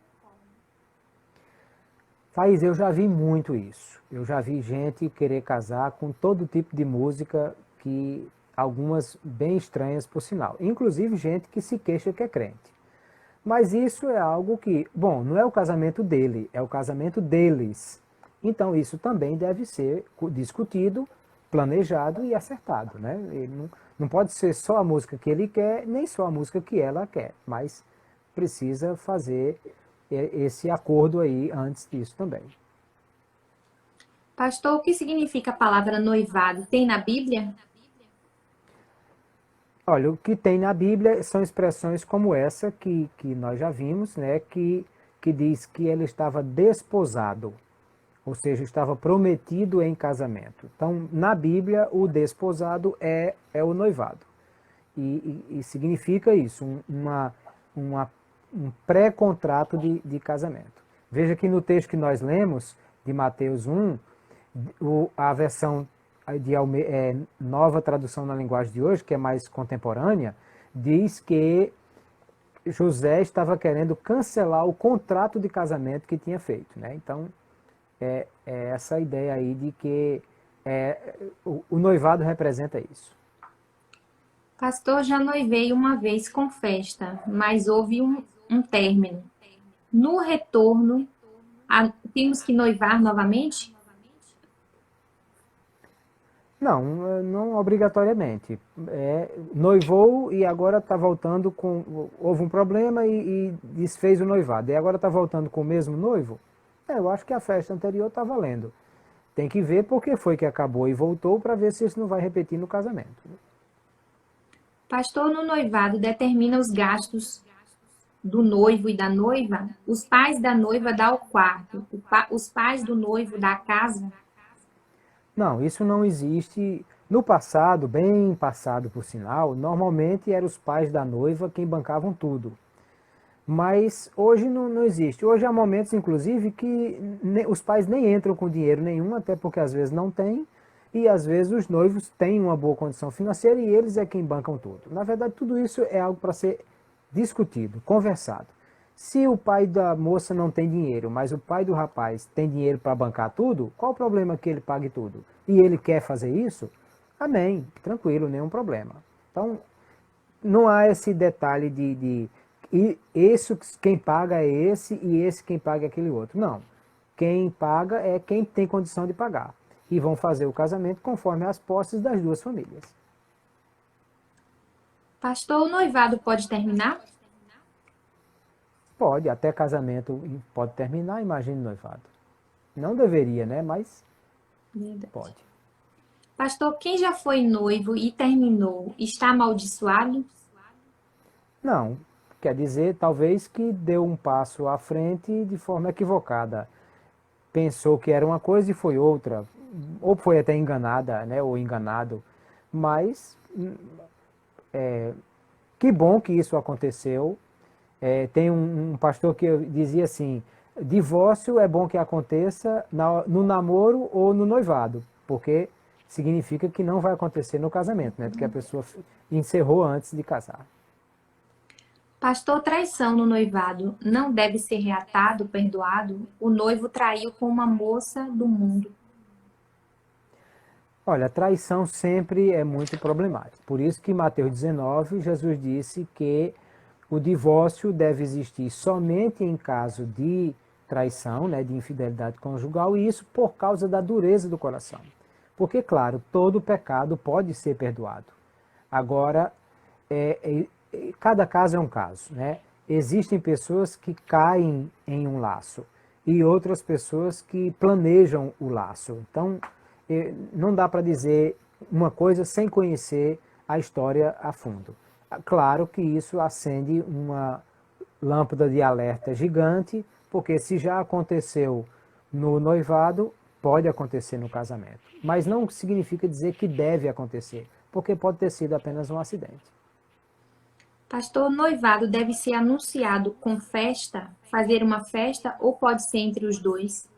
Thaís, eu já vi muito isso. Eu já vi gente querer casar com todo tipo de música, que algumas bem estranhas por sinal. Inclusive gente que se queixa que é crente. Mas isso é algo que, bom, não é o casamento dele, é o casamento deles. Então isso também deve ser discutido, planejado e acertado, né? Ele não pode ser só a música que ele quer, nem só a música que ela quer, mas precisa fazer esse acordo aí antes disso também. Pastor, o que significa a palavra noivado? Tem na Bíblia? Olha, o que tem na Bíblia são expressões como essa que nós já vimos, né, que diz que ele estava desposado, ou seja, estava prometido em casamento. Então, na Bíblia, o desposado é o noivado. E significa isso, um pré-contrato de casamento. Veja que no texto que nós lemos, de Mateus 1, a versão de nova tradução na linguagem de hoje, que é mais contemporânea, diz que José estava querendo cancelar o contrato de casamento que tinha feito, né? Então, é essa ideia aí de que o noivado representa isso. Pastor, já noivei uma vez com festa, mas houve um término. No retorno, temos que noivar novamente? Não, não obrigatoriamente. Noivou e agora está voltando com. Houve um problema e desfez o noivado. E agora está voltando com o mesmo noivo? Eu acho que a festa anterior está valendo. Tem que ver por que foi que acabou e voltou para ver se isso não vai repetir no casamento. Pastor, no noivado determina os gastos do noivo e da noiva? Os pais da noiva dão o quarto, os pais do noivo dão a casa? Não, isso não existe. No passado, bem passado por sinal, normalmente eram os pais da noiva quem bancavam tudo. Mas hoje não existe. Hoje há momentos, inclusive, que os pais nem entram com dinheiro nenhum, até porque às vezes não tem, e às vezes os noivos têm uma boa condição financeira e eles é quem bancam tudo. Na verdade, tudo isso é algo para ser discutido, conversado. Se o pai da moça não tem dinheiro, mas o pai do rapaz tem dinheiro para bancar tudo, qual o problema que ele pague tudo? E ele quer fazer isso? Amém, tranquilo, nenhum problema. Então, não há esse detalhe e esse, quem paga é esse e esse quem paga é aquele outro. Não. Quem paga é quem tem condição de pagar. E vão fazer o casamento conforme as posses das duas famílias. Pastor, o noivado pode terminar? Pode, até casamento pode terminar, imagine noivado. Não deveria, né? Mas pode. Pastor, quem já foi noivo e terminou, está amaldiçoado? Não. Quer dizer, talvez que deu um passo à frente de forma equivocada. Pensou que era uma coisa e foi outra. Ou foi até enganada, né? Ou enganado. Mas que bom que isso aconteceu. Tem um pastor que dizia assim, divórcio é bom que aconteça no namoro ou no noivado, porque significa que não vai acontecer no casamento, né? Porque a pessoa encerrou antes de casar. Pastor, traição no noivado não deve ser reatado, perdoado? O noivo traiu com uma moça do mundo. Olha, a traição sempre é muito problemática. Por isso que em Mateus 19, Jesus disse que o divórcio deve existir somente em caso de traição, né, de infidelidade conjugal, e isso por causa da dureza do coração. Porque, claro, todo pecado pode ser perdoado. Agora, cada caso é um caso, né? Existem pessoas que caem em um laço e outras pessoas que planejam o laço. Então, não dá para dizer uma coisa sem conhecer a história a fundo. Claro que isso acende uma lâmpada de alerta gigante, porque se já aconteceu no noivado, pode acontecer no casamento. Mas não significa dizer que deve acontecer, porque pode ter sido apenas um acidente. Pastor, o noivado deve ser anunciado com festa, fazer uma festa, ou pode ser entre os dois?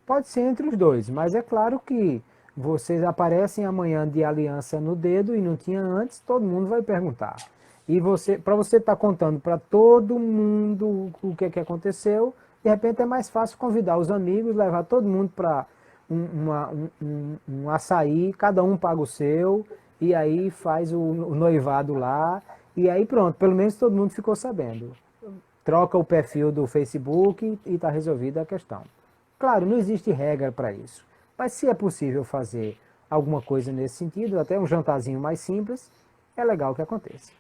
Pode ser entre os dois, mas é claro que vocês aparecem amanhã de aliança no dedo e não tinha antes, todo mundo vai perguntar. E para você estar contando para todo mundo o que aconteceu, de repente é mais fácil convidar os amigos, levar todo mundo para um açaí, cada um paga o seu, e aí faz o noivado lá, e aí pronto, pelo menos todo mundo ficou sabendo. Troca o perfil do Facebook e está resolvida a questão. Claro, não existe regra para isso. Mas se é possível fazer alguma coisa nesse sentido, até um jantarzinho mais simples, é legal que aconteça.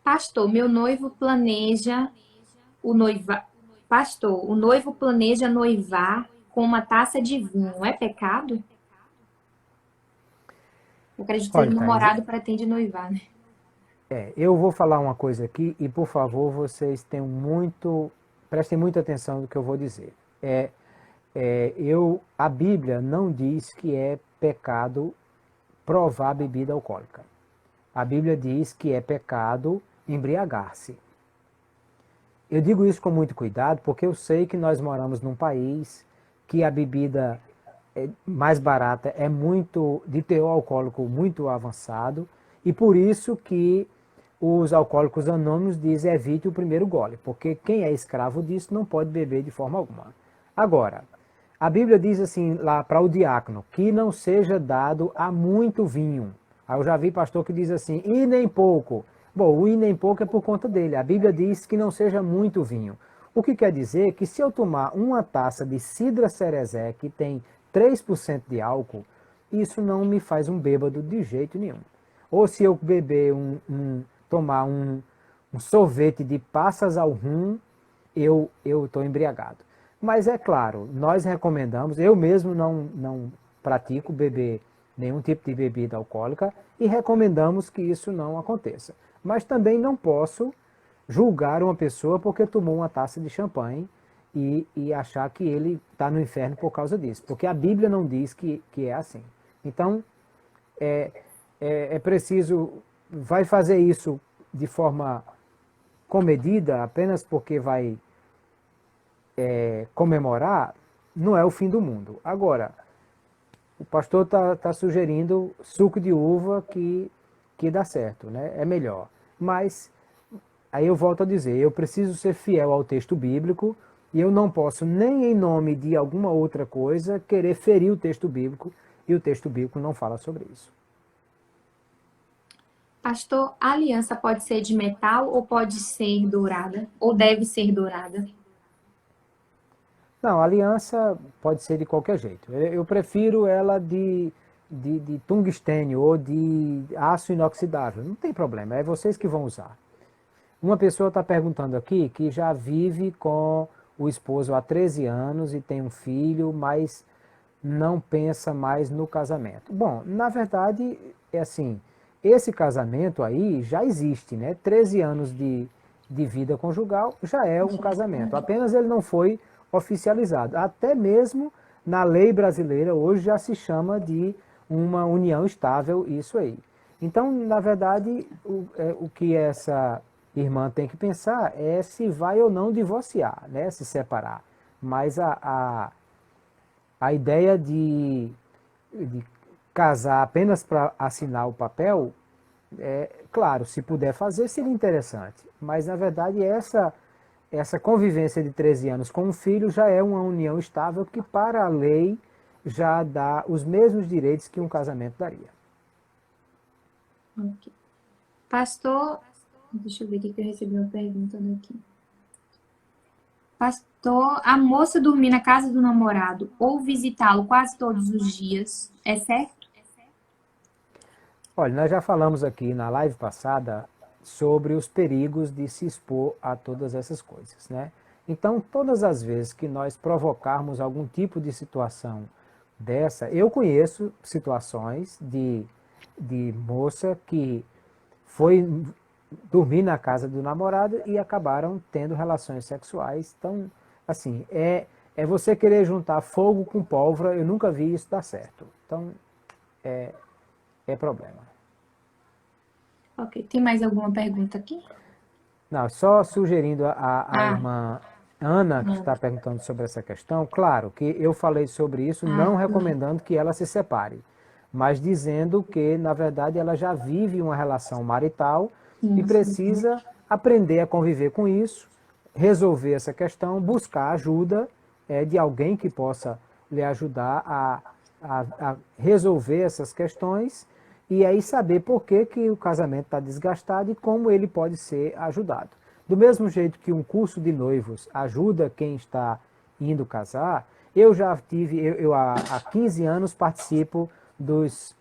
Pastor, meu noivo planeja Pastor, o noivo planeja noivar com uma taça de vinho. É pecado? Eu acredito que Olha, o Thaís, namorado pretende noivar, né? eu vou falar uma coisa aqui e, por favor, vocês prestem muita atenção no que eu vou dizer. A Bíblia não diz que é pecado provar bebida alcoólica. A Bíblia diz que é pecado embriagar-se. Eu digo isso com muito cuidado porque eu sei que nós moramos num país que a bebida mais barata é muito de teor alcoólico muito avançado e por isso que os alcoólicos anônimos dizem evite o primeiro gole, porque quem é escravo disso não pode beber de forma alguma. Agora, a Bíblia diz assim lá para o diácono que não seja dado a muito vinho. Aí eu já vi pastor que diz assim, e nem pouco. Bom, o e nem pouco é por conta dele. A Bíblia diz que não seja muito vinho. O que quer dizer que se eu tomar uma taça de cidra cerezé que tem 3% de álcool, isso não me faz um bêbado de jeito nenhum. Ou se eu beber tomar um sorvete de passas ao rum, eu estou embriagado. Mas é claro, nós recomendamos, eu mesmo não pratico beber nenhum tipo de bebida alcoólica e recomendamos que isso não aconteça. Mas também não posso julgar uma pessoa porque tomou uma taça de champanhe e achar que ele está no inferno por causa disso. Porque a Bíblia não diz que é assim. Então, é preciso, vai fazer isso de forma comedida, apenas porque vai comemorar, não é o fim do mundo. Agora, o pastor está sugerindo suco de uva que dá certo, né? É melhor. Mas, aí eu volto a dizer, eu preciso ser fiel ao texto bíblico e eu não posso, nem em nome de alguma outra coisa, querer ferir o texto bíblico, e o texto bíblico não fala sobre isso. Pastor, a aliança pode ser de metal ou pode ser dourada? Ou deve ser dourada? Não, a aliança pode ser de qualquer jeito. Eu prefiro ela de tungstênio ou de aço inoxidável. Não tem problema, é vocês que vão usar. Uma pessoa está perguntando aqui que já vive com o esposo há 13 anos e tem um filho, mas não pensa mais no casamento. Bom, na verdade, é assim, esse casamento aí já existe, né? 13 anos de vida conjugal já é um casamento, apenas ele não foi oficializado. Até mesmo na lei brasileira hoje já se chama de uma união estável, isso aí. Então, na verdade, o que essa irmã tem que pensar é se vai ou não divorciar, né? Se separar. Mas a ideia de casar apenas para assinar o papel, claro, se puder fazer seria interessante. Mas, na verdade, essa convivência de 13 anos com um filho já é uma união estável que, para a lei, já dá os mesmos direitos que um casamento daria. Okay. Pastor, deixa eu ver aqui que eu recebi uma pergunta aqui. Pastor, a moça dormir na casa do namorado ou visitá-lo quase todos os dias, é certo? Olha, nós já falamos aqui na live passada sobre os perigos de se expor a todas essas coisas, né? Então, todas as vezes que nós provocarmos algum tipo de situação dessa, eu conheço situações de moça que foi dormir na casa do namorado e acabaram tendo relações sexuais. Então, assim, é você querer juntar fogo com pólvora, eu nunca vi isso dar certo. Então, é problema. Ok, tem mais alguma pergunta aqui? Não, só sugerindo a irmã Ana, que está perguntando sobre essa questão, claro que eu falei sobre isso, não recomendando que ela se separe, mas dizendo que, na verdade, ela já vive uma relação marital e precisa aprender a conviver com isso, resolver essa questão, buscar ajuda de alguém que possa lhe ajudar a resolver essas questões e aí saber por que o casamento está desgastado e como ele pode ser ajudado. Do mesmo jeito que um curso de noivos ajuda quem está indo casar, eu já tive, eu há 15 anos participo dos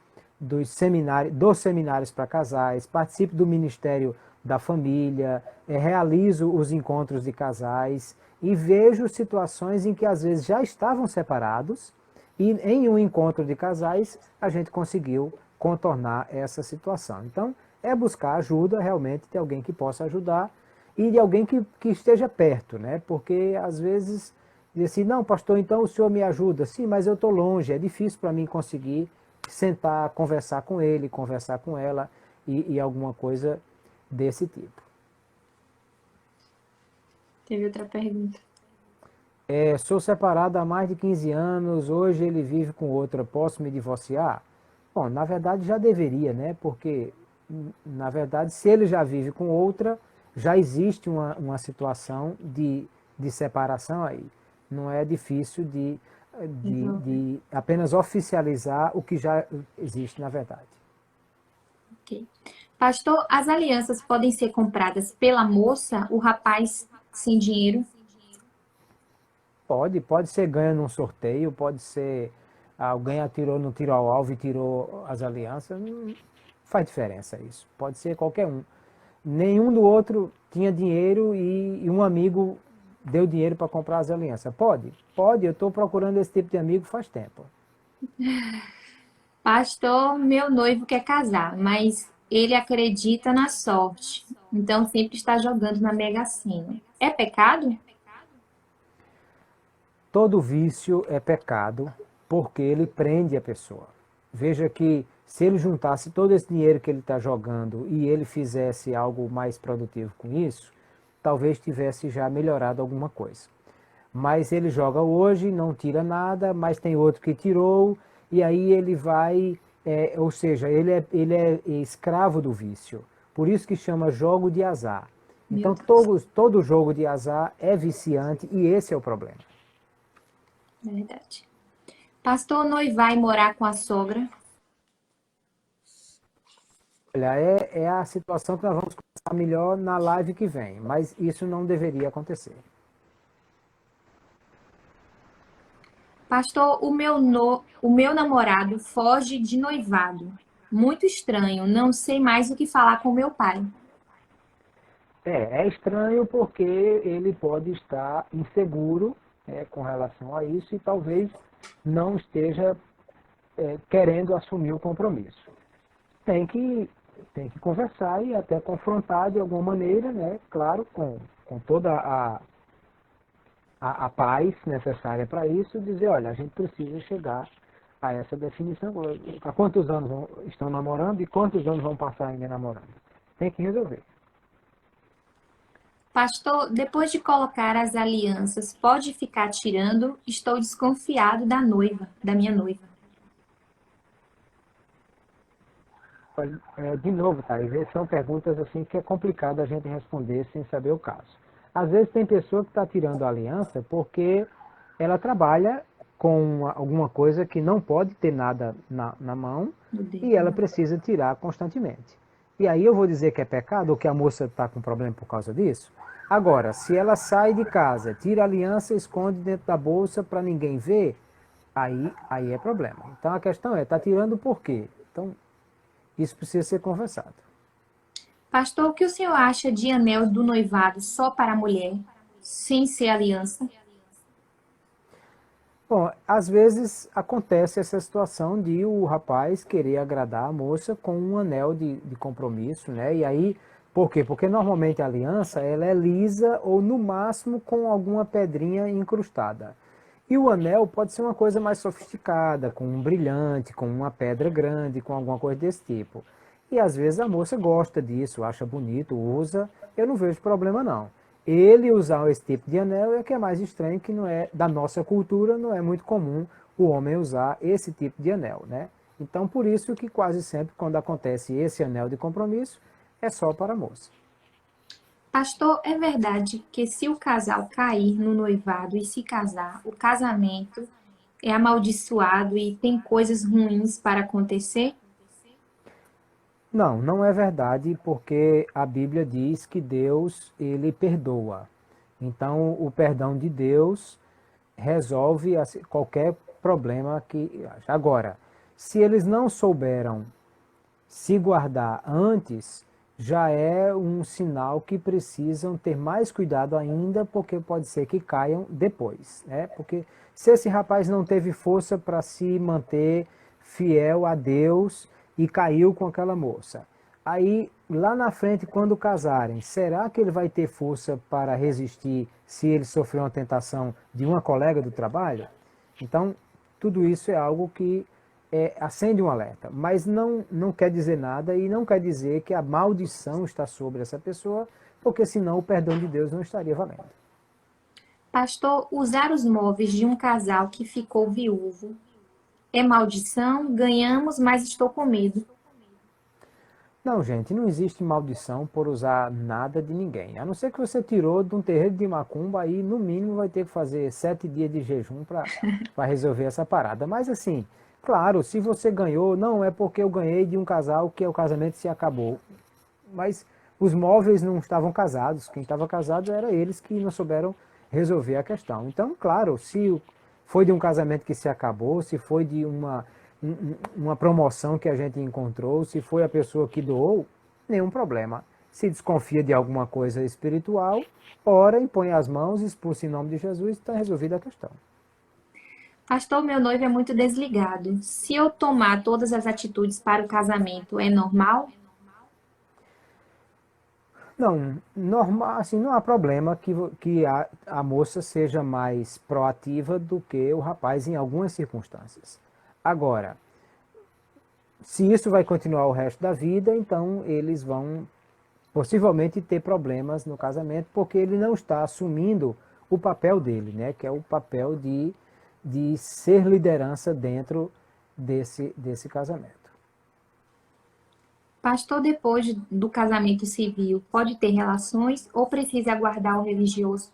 seminários para casais, participo do Ministério da Família, realizo os encontros de casais e vejo situações em que às vezes já estavam separados e em um encontro de casais a gente conseguiu contornar essa situação. Então, é buscar ajuda realmente de alguém que possa ajudar e de alguém que esteja perto, né? Porque às vezes diz assim, não, pastor, então o senhor me ajuda. Sim, mas eu estou longe, é difícil para mim conseguir sentar, conversar com ele, conversar com ela e alguma coisa desse tipo. Teve outra pergunta. Sou separado há mais de 15 anos, hoje ele vive com outra, posso me divorciar? Bom, na verdade já deveria, né? Porque, na verdade, se ele já vive com outra, já existe uma situação de separação aí. Não é difícil de apenas oficializar o que já existe na verdade. Ok. Pastor, as alianças podem ser compradas pela moça, o rapaz sem dinheiro? Pode ser ganha num sorteio, pode ser alguém atirou no tiro ao alvo e tirou as alianças, não faz diferença isso. Pode ser qualquer um. Nenhum do outro tinha dinheiro e um amigo deu dinheiro para comprar as alianças. Pode? Pode, eu estou procurando esse tipo de amigo faz tempo. Pastor, meu noivo quer casar, mas ele acredita na sorte. Então sempre está jogando na Mega Sena. É pecado? Todo vício é pecado porque ele prende a pessoa. Veja que se ele juntasse todo esse dinheiro que ele está jogando e ele fizesse algo mais produtivo com isso, talvez tivesse já melhorado alguma coisa. Mas ele joga hoje, não tira nada, mas tem outro que tirou, e aí ele vai, ou seja, ele é escravo do vício. Por isso que chama jogo de azar. Então todo jogo de azar é viciante e esse é o problema. Verdade. Pastor, noivar e morar com a sogra? Olha, é a situação que nós vamos conversar melhor na live que vem, mas isso não deveria acontecer. Pastor, o meu namorado foge de noivado. Muito estranho, não sei mais o que falar com meu pai. É estranho porque ele pode estar inseguro com relação a isso e talvez não esteja querendo assumir o compromisso. Tem que conversar e até confrontar de alguma maneira, né? Claro, com toda a paz necessária para isso, dizer, olha, a gente precisa chegar a essa definição. Há quantos anos estão namorando e quantos anos vão passar ainda namorando? Tem que resolver. Pastor, depois de colocar as alianças, pode ficar tirando? Estou desconfiado da minha noiva. De novo, Thaís, são perguntas assim que é complicado a gente responder sem saber o caso. Às vezes tem pessoa que está tirando a aliança porque ela trabalha com alguma coisa que não pode ter nada na mão e ela precisa tirar constantemente. E aí eu vou dizer que é pecado ou que a moça está com problema por causa disso? Agora, se ela sai de casa, tira a aliança, esconde dentro da bolsa para ninguém ver, aí é problema. Então a questão está tirando por quê? Então, isso precisa ser conversado. Pastor, o que o senhor acha de anel do noivado só para a mulher, sem ser aliança? Bom, às vezes acontece essa situação de o rapaz querer agradar a moça com um anel de compromisso, né? E aí, por quê? Porque normalmente a aliança ela é lisa ou no máximo com alguma pedrinha incrustada. E o anel pode ser uma coisa mais sofisticada, com um brilhante, com uma pedra grande, com alguma coisa desse tipo. E às vezes a moça gosta disso, acha bonito, usa, eu não vejo problema não. Ele usar esse tipo de anel é que é mais estranho, que não é da nossa cultura, não é muito comum o homem usar esse tipo de anel, né? Então por isso que quase sempre quando acontece esse anel de compromisso, é só para a moça. Pastor, é verdade que se o casal cair no noivado e se casar, o casamento é amaldiçoado e tem coisas ruins para acontecer? Não, não é verdade, porque a Bíblia diz que Deus, ele perdoa. Então, o perdão de Deus resolve qualquer problema que haja. Agora, se eles não souberam se guardar antes, já é um sinal que precisam ter mais cuidado ainda, porque pode ser que caiam depois, né? Porque se esse rapaz não teve força para se manter fiel a Deus e caiu com aquela moça. Aí, lá na frente, quando casarem, será que ele vai ter força para resistir se ele sofreu uma tentação de uma colega do trabalho? Então, tudo isso é algo que acende um alerta, mas não quer dizer nada e não quer dizer que a maldição está sobre essa pessoa, porque senão o perdão de Deus não estaria valendo. Pastor, usar os móveis de um casal que ficou viúvo é maldição? Ganhamos, mas estou com medo. Não, gente, não existe maldição por usar nada de ninguém. A não ser que você tirou de um terreiro de macumba, aí no mínimo vai ter que fazer 7 dias de jejum para resolver essa parada. Mas assim, claro, se você ganhou, não é porque eu ganhei de um casal que o casamento se acabou. Mas os móveis não estavam casados, quem estava casado era eles que não souberam resolver a questão. Então, claro, se foi de um casamento que se acabou, se foi de uma promoção que a gente encontrou, se foi a pessoa que doou, nenhum problema. Se desconfia de alguma coisa espiritual, ora, impõe as mãos, expulsa em nome de Jesus e está resolvida a questão. Pastor, meu noivo é muito desligado. Se eu tomar todas as atitudes para o casamento, é normal? Não, normal, assim, não há problema que a moça seja mais proativa do que o rapaz em algumas circunstâncias. Agora, se isso vai continuar o resto da vida, então eles vão possivelmente ter problemas no casamento, porque ele não está assumindo o papel dele, né, que é o papel de ser liderança dentro desse casamento. Pastor, depois do casamento civil, pode ter relações ou precisa aguardar o religioso?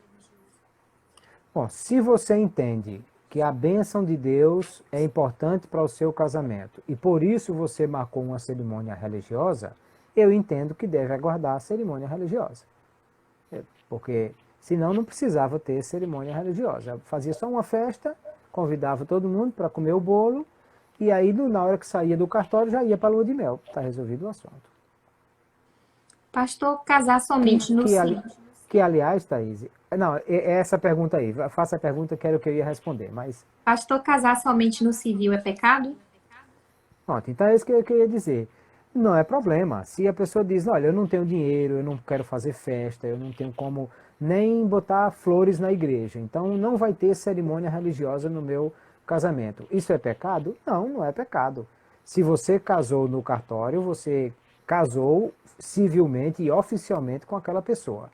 Bom, se você entende que a bênção de Deus é importante para o seu casamento e por isso você marcou uma cerimônia religiosa, eu entendo que deve aguardar a cerimônia religiosa. Porque senão não precisava ter cerimônia religiosa. Fazia só uma festa, convidava todo mundo para comer o bolo e aí na hora que saía do cartório já ia para a lua de mel. Está resolvido o assunto. Pastor, casar somente no civil. Que aliás, Thaís, não, é essa pergunta aí, faça a pergunta que era o que eu ia responder, mas... Pastor, casar somente no civil é pecado? Pronto, então é isso que eu queria dizer. Não é problema. Se a pessoa diz, olha, eu não tenho dinheiro, eu não quero fazer festa, eu não tenho como nem botar flores na igreja, então não vai ter cerimônia religiosa no meu casamento. Isso é pecado? Não, não é pecado. Se você casou no cartório, você casou civilmente e oficialmente com aquela pessoa.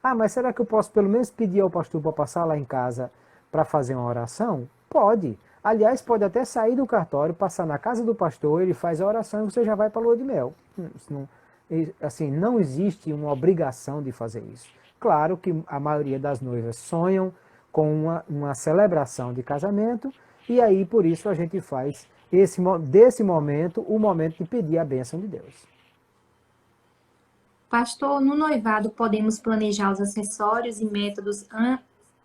Ah, mas será que eu posso pelo menos pedir ao pastor para passar lá em casa para fazer uma oração? Pode. Aliás, pode até sair do cartório, passar na casa do pastor, ele faz a oração e você já vai para a lua de mel. Assim, não existe uma obrigação de fazer isso. Claro que a maioria das noivas sonham com uma celebração de casamento e aí por isso a gente faz desse momento o momento de pedir a bênção de Deus. Pastor, no noivado podemos planejar os acessórios e métodos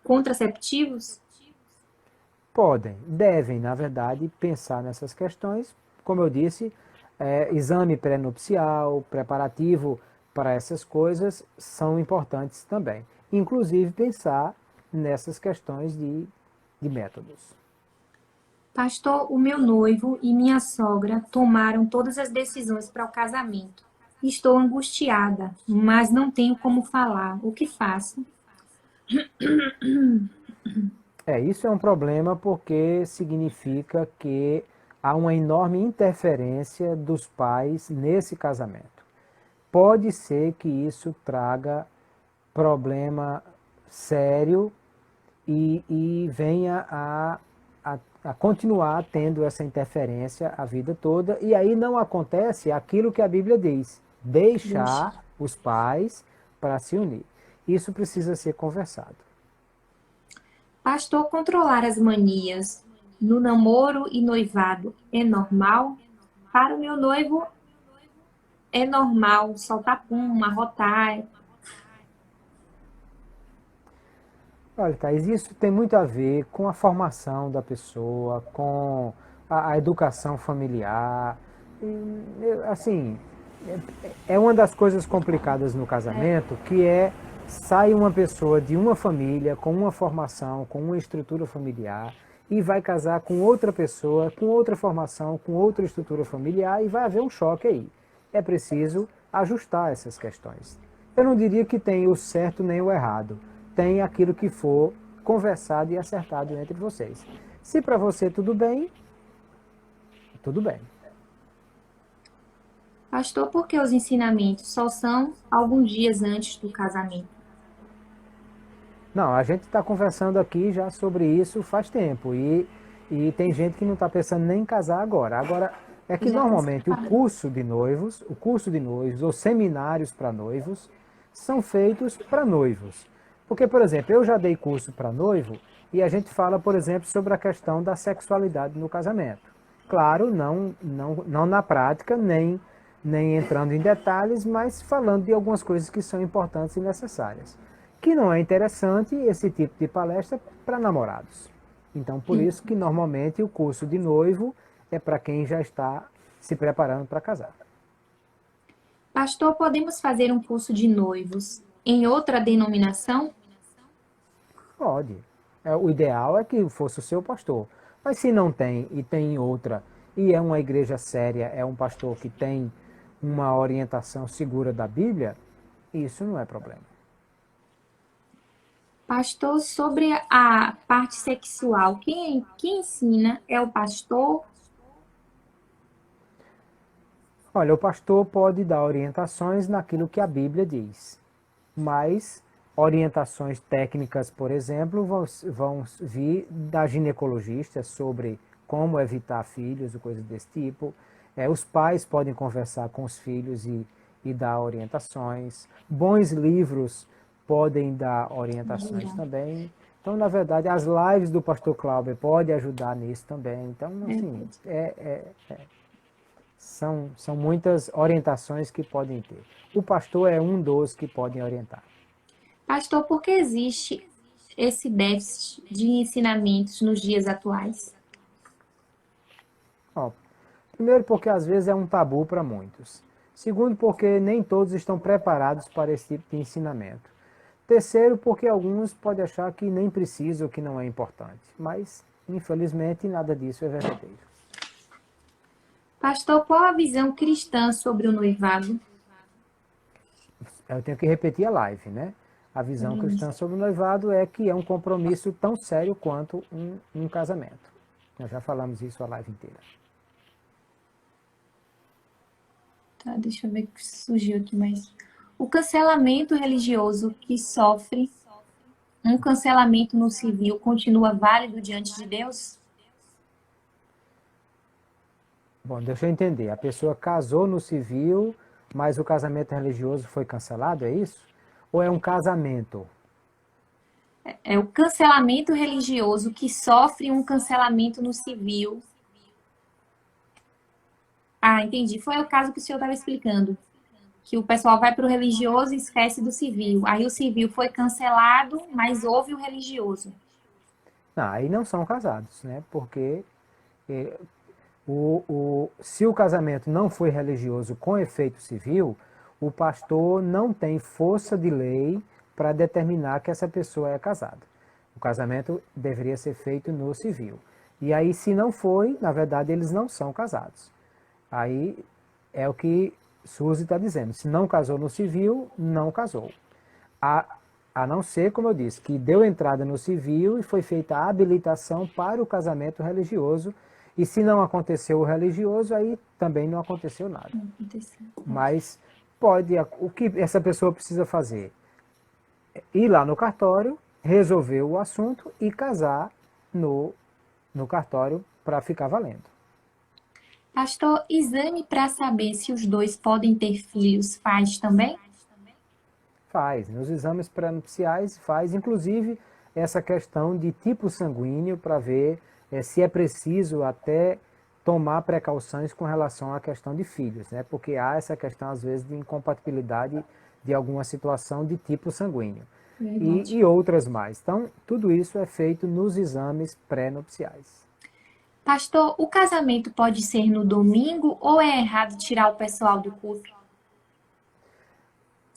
contraceptivos? Podem, devem, na verdade, pensar nessas questões. Como eu disse, exame pré-nupcial, preparativo para essas coisas são importantes também. Inclusive pensar nessas questões de métodos. Pastor, o meu noivo e minha sogra tomaram todas as decisões para o casamento. Estou angustiada, mas não tenho como falar. O que faço? Isso é um problema porque significa que há uma enorme interferência dos pais nesse casamento. Pode ser que isso traga problema sério e venha a continuar tendo essa interferência a vida toda, e aí não acontece aquilo que a Bíblia diz, deixar os pais para se unir. Isso precisa ser conversado. Pastor, controlar as manias no namoro e noivado é normal? Para o meu noivo é normal soltar pum, arrotar. Olha, Thaís, isso tem muito a ver com a formação da pessoa, com a educação familiar. Assim, é uma das coisas complicadas no casamento, que sai uma pessoa de uma família, com uma formação, com uma estrutura familiar, e vai casar com outra pessoa, com outra formação, com outra estrutura familiar, e vai haver um choque aí. É preciso ajustar essas questões. Eu não diria que tem o certo nem o errado. Tem aquilo que for conversado e acertado entre vocês. Se para você tudo bem, tudo bem. Pastor, por que os ensinamentos só são alguns dias antes do casamento? Não, a gente está conversando aqui já sobre isso faz tempo e tem gente que não está pensando nem em casar agora. Agora, é que Já tá normalmente separado. o curso de noivos ou seminários para noivos são feitos para noivos. Porque, por exemplo, eu já dei curso para noivo e a gente fala, por exemplo, sobre a questão da sexualidade no casamento. Claro, não na prática, nem entrando em detalhes, mas falando de algumas coisas que são importantes e necessárias. Que não é interessante esse tipo de palestra para namorados. Então, por isso que normalmente o curso de noivo é para quem já está se preparando para casar. Pastor, podemos fazer um curso de noivos em outra denominação? Pode. O ideal é que fosse o seu pastor. Mas se não tem e tem outra, e é uma igreja séria, é um pastor que tem uma orientação segura da Bíblia, isso não é problema. Pastor, sobre a parte sexual, quem ensina é o pastor? Olha, o pastor pode dar orientações naquilo que a Bíblia diz, mas orientações técnicas, por exemplo, vão vir da ginecologista sobre como evitar filhos e coisas desse tipo. Os pais podem conversar com os filhos e dar orientações. Bons livros podem dar orientações também. Então, na verdade, as lives do pastor Cláudio podem ajudar nisso também. Então, assim, são muitas orientações que podem ter. O pastor é um dos que podem orientar. Pastor, por que existe esse déficit de ensinamentos nos dias atuais? Ó, primeiro, porque às vezes é um tabu para muitos. Segundo, porque nem todos estão preparados para esse tipo de ensinamento. Terceiro, porque alguns podem achar que nem precisa ou que não é importante. Mas, infelizmente, nada disso é verdadeiro. Pastor, qual a visão cristã sobre o noivado? Eu tenho que repetir a live, né? A visão cristã sobre o noivado é que é um compromisso tão sério quanto um casamento. Nós já falamos isso a live inteira. Tá, deixa eu ver o que surgiu aqui mais. O cancelamento religioso que sofre um cancelamento no civil continua válido diante de Deus? Bom, deixa eu entender. A pessoa casou no civil, mas o casamento religioso foi cancelado, é isso? Ou é um casamento? É o cancelamento religioso que sofre um cancelamento no civil. Ah, entendi. Foi o caso que o senhor estava explicando. Que o pessoal vai para o religioso e esquece do civil. Aí o civil foi cancelado, mas houve o religioso. Não, aí não são casados, né? Porque se o casamento não foi religioso com efeito civil, o pastor não tem força de lei para determinar que essa pessoa é casada. O casamento deveria ser feito no civil. E aí, se não foi, na verdade, eles não são casados. Aí é o que Suzy está dizendo. Se não casou no civil, não casou. A não ser, como eu disse, que deu entrada no civil e foi feita a habilitação para o casamento religioso. E se não aconteceu o religioso, aí também não aconteceu nada. Não aconteceu. Mas o que essa pessoa precisa fazer? Ir lá no cartório, resolver o assunto e casar no cartório para ficar valendo. Pastor, exame para saber se os dois podem ter filhos faz também? Faz. Nos exames pré-nupciais faz, inclusive, essa questão de tipo sanguíneo para ver se é preciso até tomar precauções com relação à questão de filhos, né? Porque há essa questão, às vezes, de incompatibilidade de alguma situação de tipo sanguíneo. E outras mais. Então, tudo isso é feito nos exames pré-nupciais. Pastor, o casamento pode ser no domingo ou é errado tirar o pessoal do culto?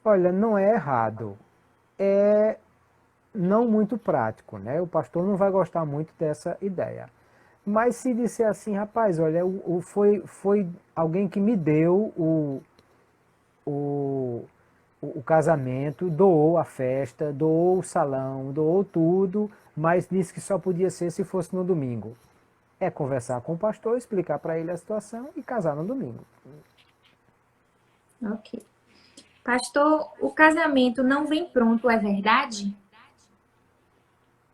Olha, não é errado. não muito prático, né? O pastor não vai gostar muito dessa ideia. Mas se disser assim, rapaz, olha, foi alguém que me deu o, o casamento, doou a festa, doou o salão, doou tudo, mas disse que só podia ser se fosse no domingo. É conversar com o pastor, explicar para ele a situação e casar no domingo. Ok. Pastor, o casamento não vem pronto, é verdade?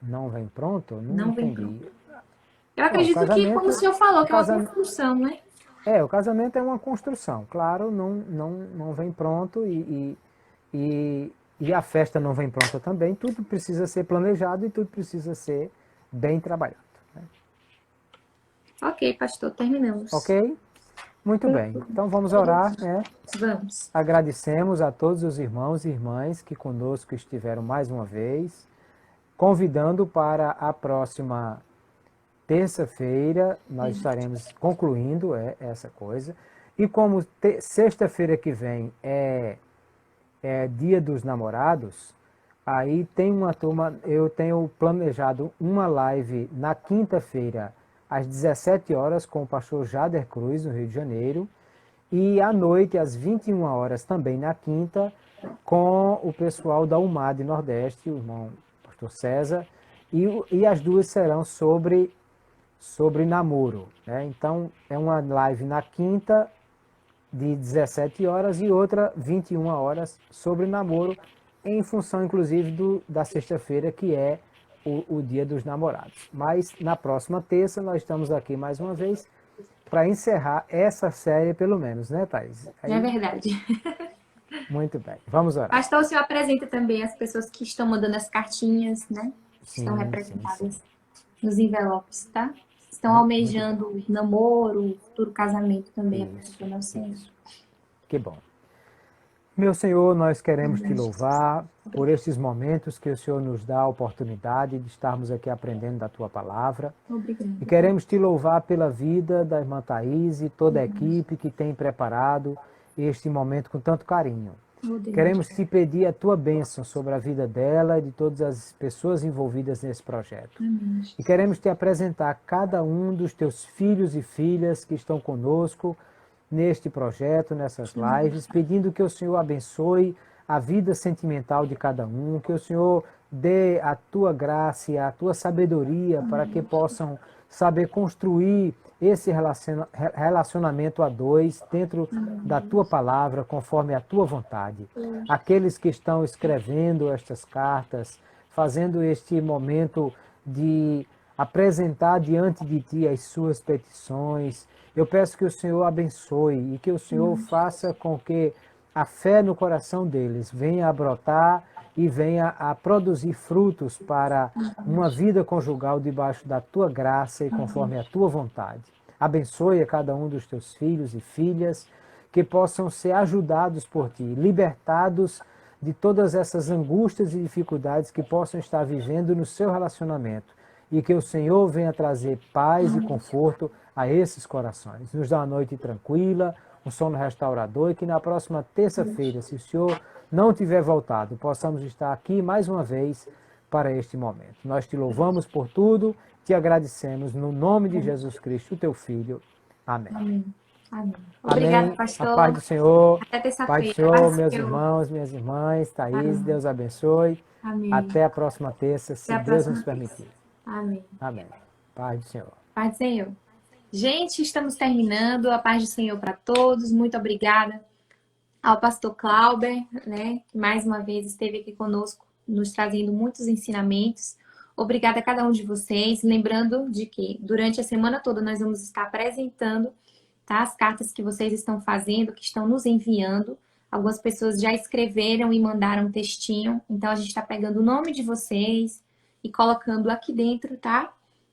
Não vem pronto? Não Não vem entendi. pronto. Eu É, o acredito que, como o casamento, senhor falou, o que é uma casamento, construção, né? o casamento é uma construção. Claro, não vem pronto e a festa não vem pronta também. Tudo precisa ser planejado e tudo precisa ser bem trabalhado. Né? Ok, pastor, terminamos. Ok? Muito bem. Então vamos orar, né? Vamos. Agradecemos a todos os irmãos e irmãs que conosco estiveram mais uma vez, convidando para a próxima terça-feira, nós estaremos concluindo essa coisa. E como sexta-feira que vem é Dia dos Namorados, aí tem uma turma, eu tenho planejado uma live na quinta-feira, às 17 horas, com o pastor Jader Cruz, no Rio de Janeiro, e à noite, às 21 horas, também na quinta, com o pessoal da UMAD Nordeste, o irmão pastor César, e as duas serão sobre namoro. Né? Então, é uma live na quinta, de 17 horas, e outra 21 horas sobre namoro, em função, inclusive, da sexta-feira, que é o Dia dos Namorados. Mas, na próxima terça, nós estamos aqui mais uma vez para encerrar essa série, pelo menos, né, Thaís? Aí, É verdade. muito bem. Vamos orar. Pastor, o senhor apresenta também as pessoas que estão mandando as cartinhas, né? Que estão Sim, representadas sim. nos envelopes, tá? Estão Muito bem. almejando namoro, futuro casamento também, Isso, apresentando ao Senhor. isso. Que bom. Meu Senhor, nós queremos te Amém. louvar por estes momentos que o Senhor nos dá a oportunidade de estarmos aqui aprendendo da tua palavra. Obrigada. E queremos te louvar pela vida da irmã Thaís e toda a equipe que tem preparado este momento com tanto carinho. Queremos te pedir a tua bênção sobre a vida dela e de todas as pessoas envolvidas nesse projeto. Amém. E queremos te apresentar cada um dos teus filhos e filhas que estão conosco neste projeto, nessas lives, pedindo que o Senhor abençoe a vida sentimental de cada um, que o Senhor dê a tua graça e a tua sabedoria para que possam saber construir esse relacionamento a dois dentro da tua palavra, conforme a tua vontade. Aqueles que estão escrevendo estas cartas, fazendo este momento de apresentar diante de ti as suas petições, eu peço que o Senhor abençoe e que o Senhor faça com que a fé no coração deles venha a brotar e venha a produzir frutos para uma vida conjugal debaixo da tua graça e conforme a tua vontade. Abençoe a cada um dos teus filhos e filhas, que possam ser ajudados por ti, libertados de todas essas angústias e dificuldades que possam estar vivendo no seu relacionamento. E que o Senhor venha trazer paz e conforto a esses corações. Nos dá uma noite tranquila, um sono restaurador, e que na próxima terça-feira, se o Senhor não tiver voltado, possamos estar aqui mais uma vez para este momento. Nós te louvamos por tudo, te agradecemos no nome de Jesus Cristo, teu Filho. Amém. Amém. Amém. Obrigada, Amém. pastor. A paz do Senhor. Até terça-feira. Paz do Senhor, Paz do meus Senhor. irmãos, minhas irmãs, Thaís, Amém. Deus abençoe. Amém. Até a próxima terça, se Até a Deus próxima nos permitir. Amém. Amém. Paz do Senhor. Paz do Senhor. Gente, estamos terminando. A paz do Senhor para todos. Muito obrigada ao pastor Clauber, né, que mais uma vez esteve aqui conosco, nos trazendo muitos ensinamentos. Obrigada a cada um de vocês. Lembrando de que durante a semana toda nós vamos estar apresentando, tá, as cartas que vocês estão fazendo, que estão nos enviando. Algumas pessoas já escreveram e mandaram um textinho. Então a gente está pegando o nome de vocês e colocando aqui dentro, tá?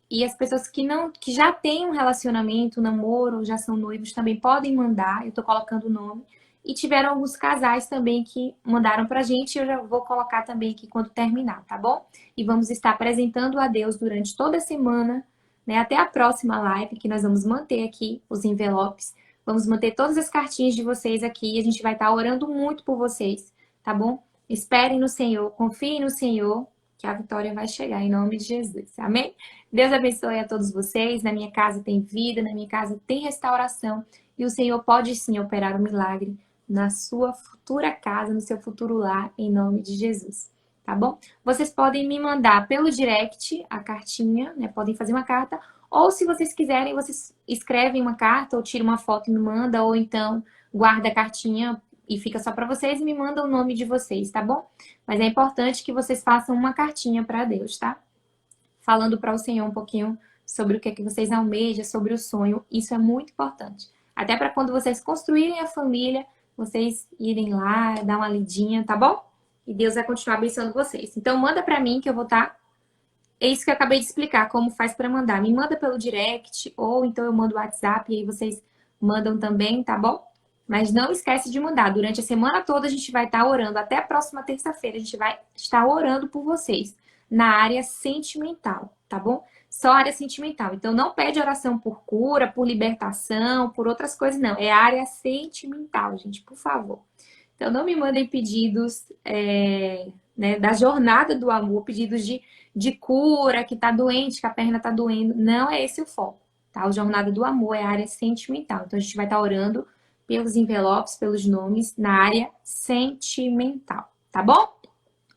E as pessoas que já têm um relacionamento, um namoro, já são noivos, também podem mandar. Eu tô colocando o nome. E tiveram alguns casais também que mandaram pra gente. Eu já vou colocar também aqui quando terminar, tá bom? E vamos estar apresentando a Deus durante toda a semana, né? Até a próxima live, que nós vamos manter aqui os envelopes. Vamos manter todas as cartinhas de vocês aqui. E a gente vai estar orando muito por vocês, tá bom? Esperem no Senhor, confiem no Senhor, que que a vitória vai chegar em nome de Jesus. Amém? Deus abençoe a todos vocês. Na minha casa tem vida, na minha casa tem restauração. E o Senhor pode sim operar um milagre na sua futura casa, no seu futuro lar, em nome de Jesus. Tá bom? Vocês podem me mandar pelo direct a cartinha, né? Podem fazer uma carta. Ou se vocês quiserem, vocês escrevem uma carta ou tiram uma foto e me manda, ou então guarda a cartinha e fica só para vocês e me mandam o nome de vocês, tá bom? Mas é importante que vocês façam uma cartinha para Deus, tá? Falando para o Senhor um pouquinho sobre o que é que vocês almejam, sobre o sonho. Isso é muito importante. Até para quando vocês construírem a família, vocês irem lá, dar uma lidinha, tá bom? E Deus vai continuar abençoando vocês. Então manda para mim que eu vou estar... É isso que eu acabei de explicar, como faz para mandar. Me manda pelo direct, ou então eu mando o WhatsApp e aí vocês mandam também, tá bom? Mas não esquece de mandar. Durante a semana toda a gente vai estar orando. Até a próxima terça-feira a gente vai estar orando por vocês na área sentimental, tá bom? Só área sentimental. Então não pede oração por cura, por libertação, por outras coisas, não. É área sentimental, gente, por favor. Então não me mandem pedidos né, da jornada do amor, pedidos de cura, que tá doente, que a perna tá doendo. Não é esse o foco, tá? O jornada do amor é a área sentimental. Então a gente vai estar orando pelos envelopes, pelos nomes, na área sentimental, tá bom?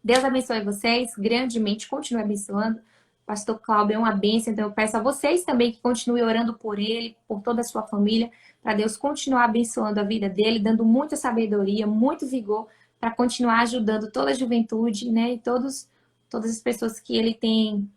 Deus abençoe vocês grandemente, continue abençoando. Pastor Cláudio é uma bênção, então eu peço a vocês também que continuem orando por ele, por toda a sua família, para Deus continuar abençoando a vida dele, dando muita sabedoria, muito vigor, para continuar ajudando toda a juventude, né, e todas as pessoas que ele tem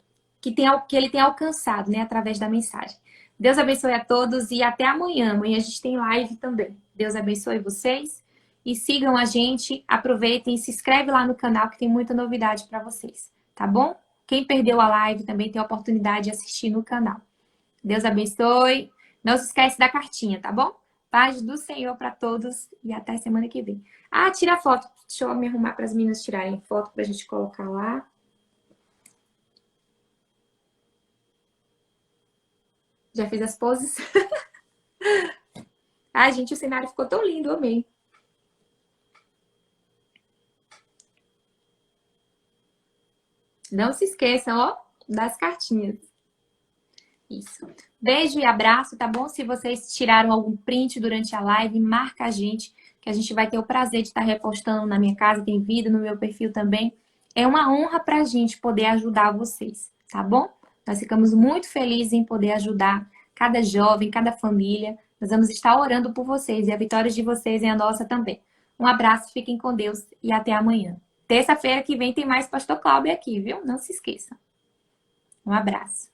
alcançado, né, através da mensagem. Deus abençoe a todos e até amanhã. Amanhã a gente tem live também. Deus abençoe vocês e sigam a gente, aproveitem, se inscreve lá no canal que tem muita novidade para vocês, tá bom? Quem perdeu a live também tem a oportunidade de assistir no canal. Deus abençoe. Não se esquece da cartinha, tá bom? Paz do Senhor para todos e até semana que vem. Ah, tira foto. Deixa eu me arrumar para as meninas tirarem foto para a gente colocar lá. Já fiz as poses? Ai, gente, o cenário ficou tão lindo, amei. Não se esqueçam, ó, das cartinhas. Isso. Beijo e abraço, tá bom? Se vocês tiraram algum print durante a live, marca a gente, que a gente vai ter o prazer de estar repostando na minha casa, tem vida no meu perfil também. É uma honra pra gente poder ajudar vocês, tá bom? Nós ficamos muito felizes em poder ajudar cada jovem, cada família. Nós vamos estar orando por vocês e a vitória de vocês é a nossa também. Um abraço, fiquem com Deus e até amanhã. Terça-feira que vem tem mais Pastor Cláudio aqui, viu? Não se esqueçam. Um abraço.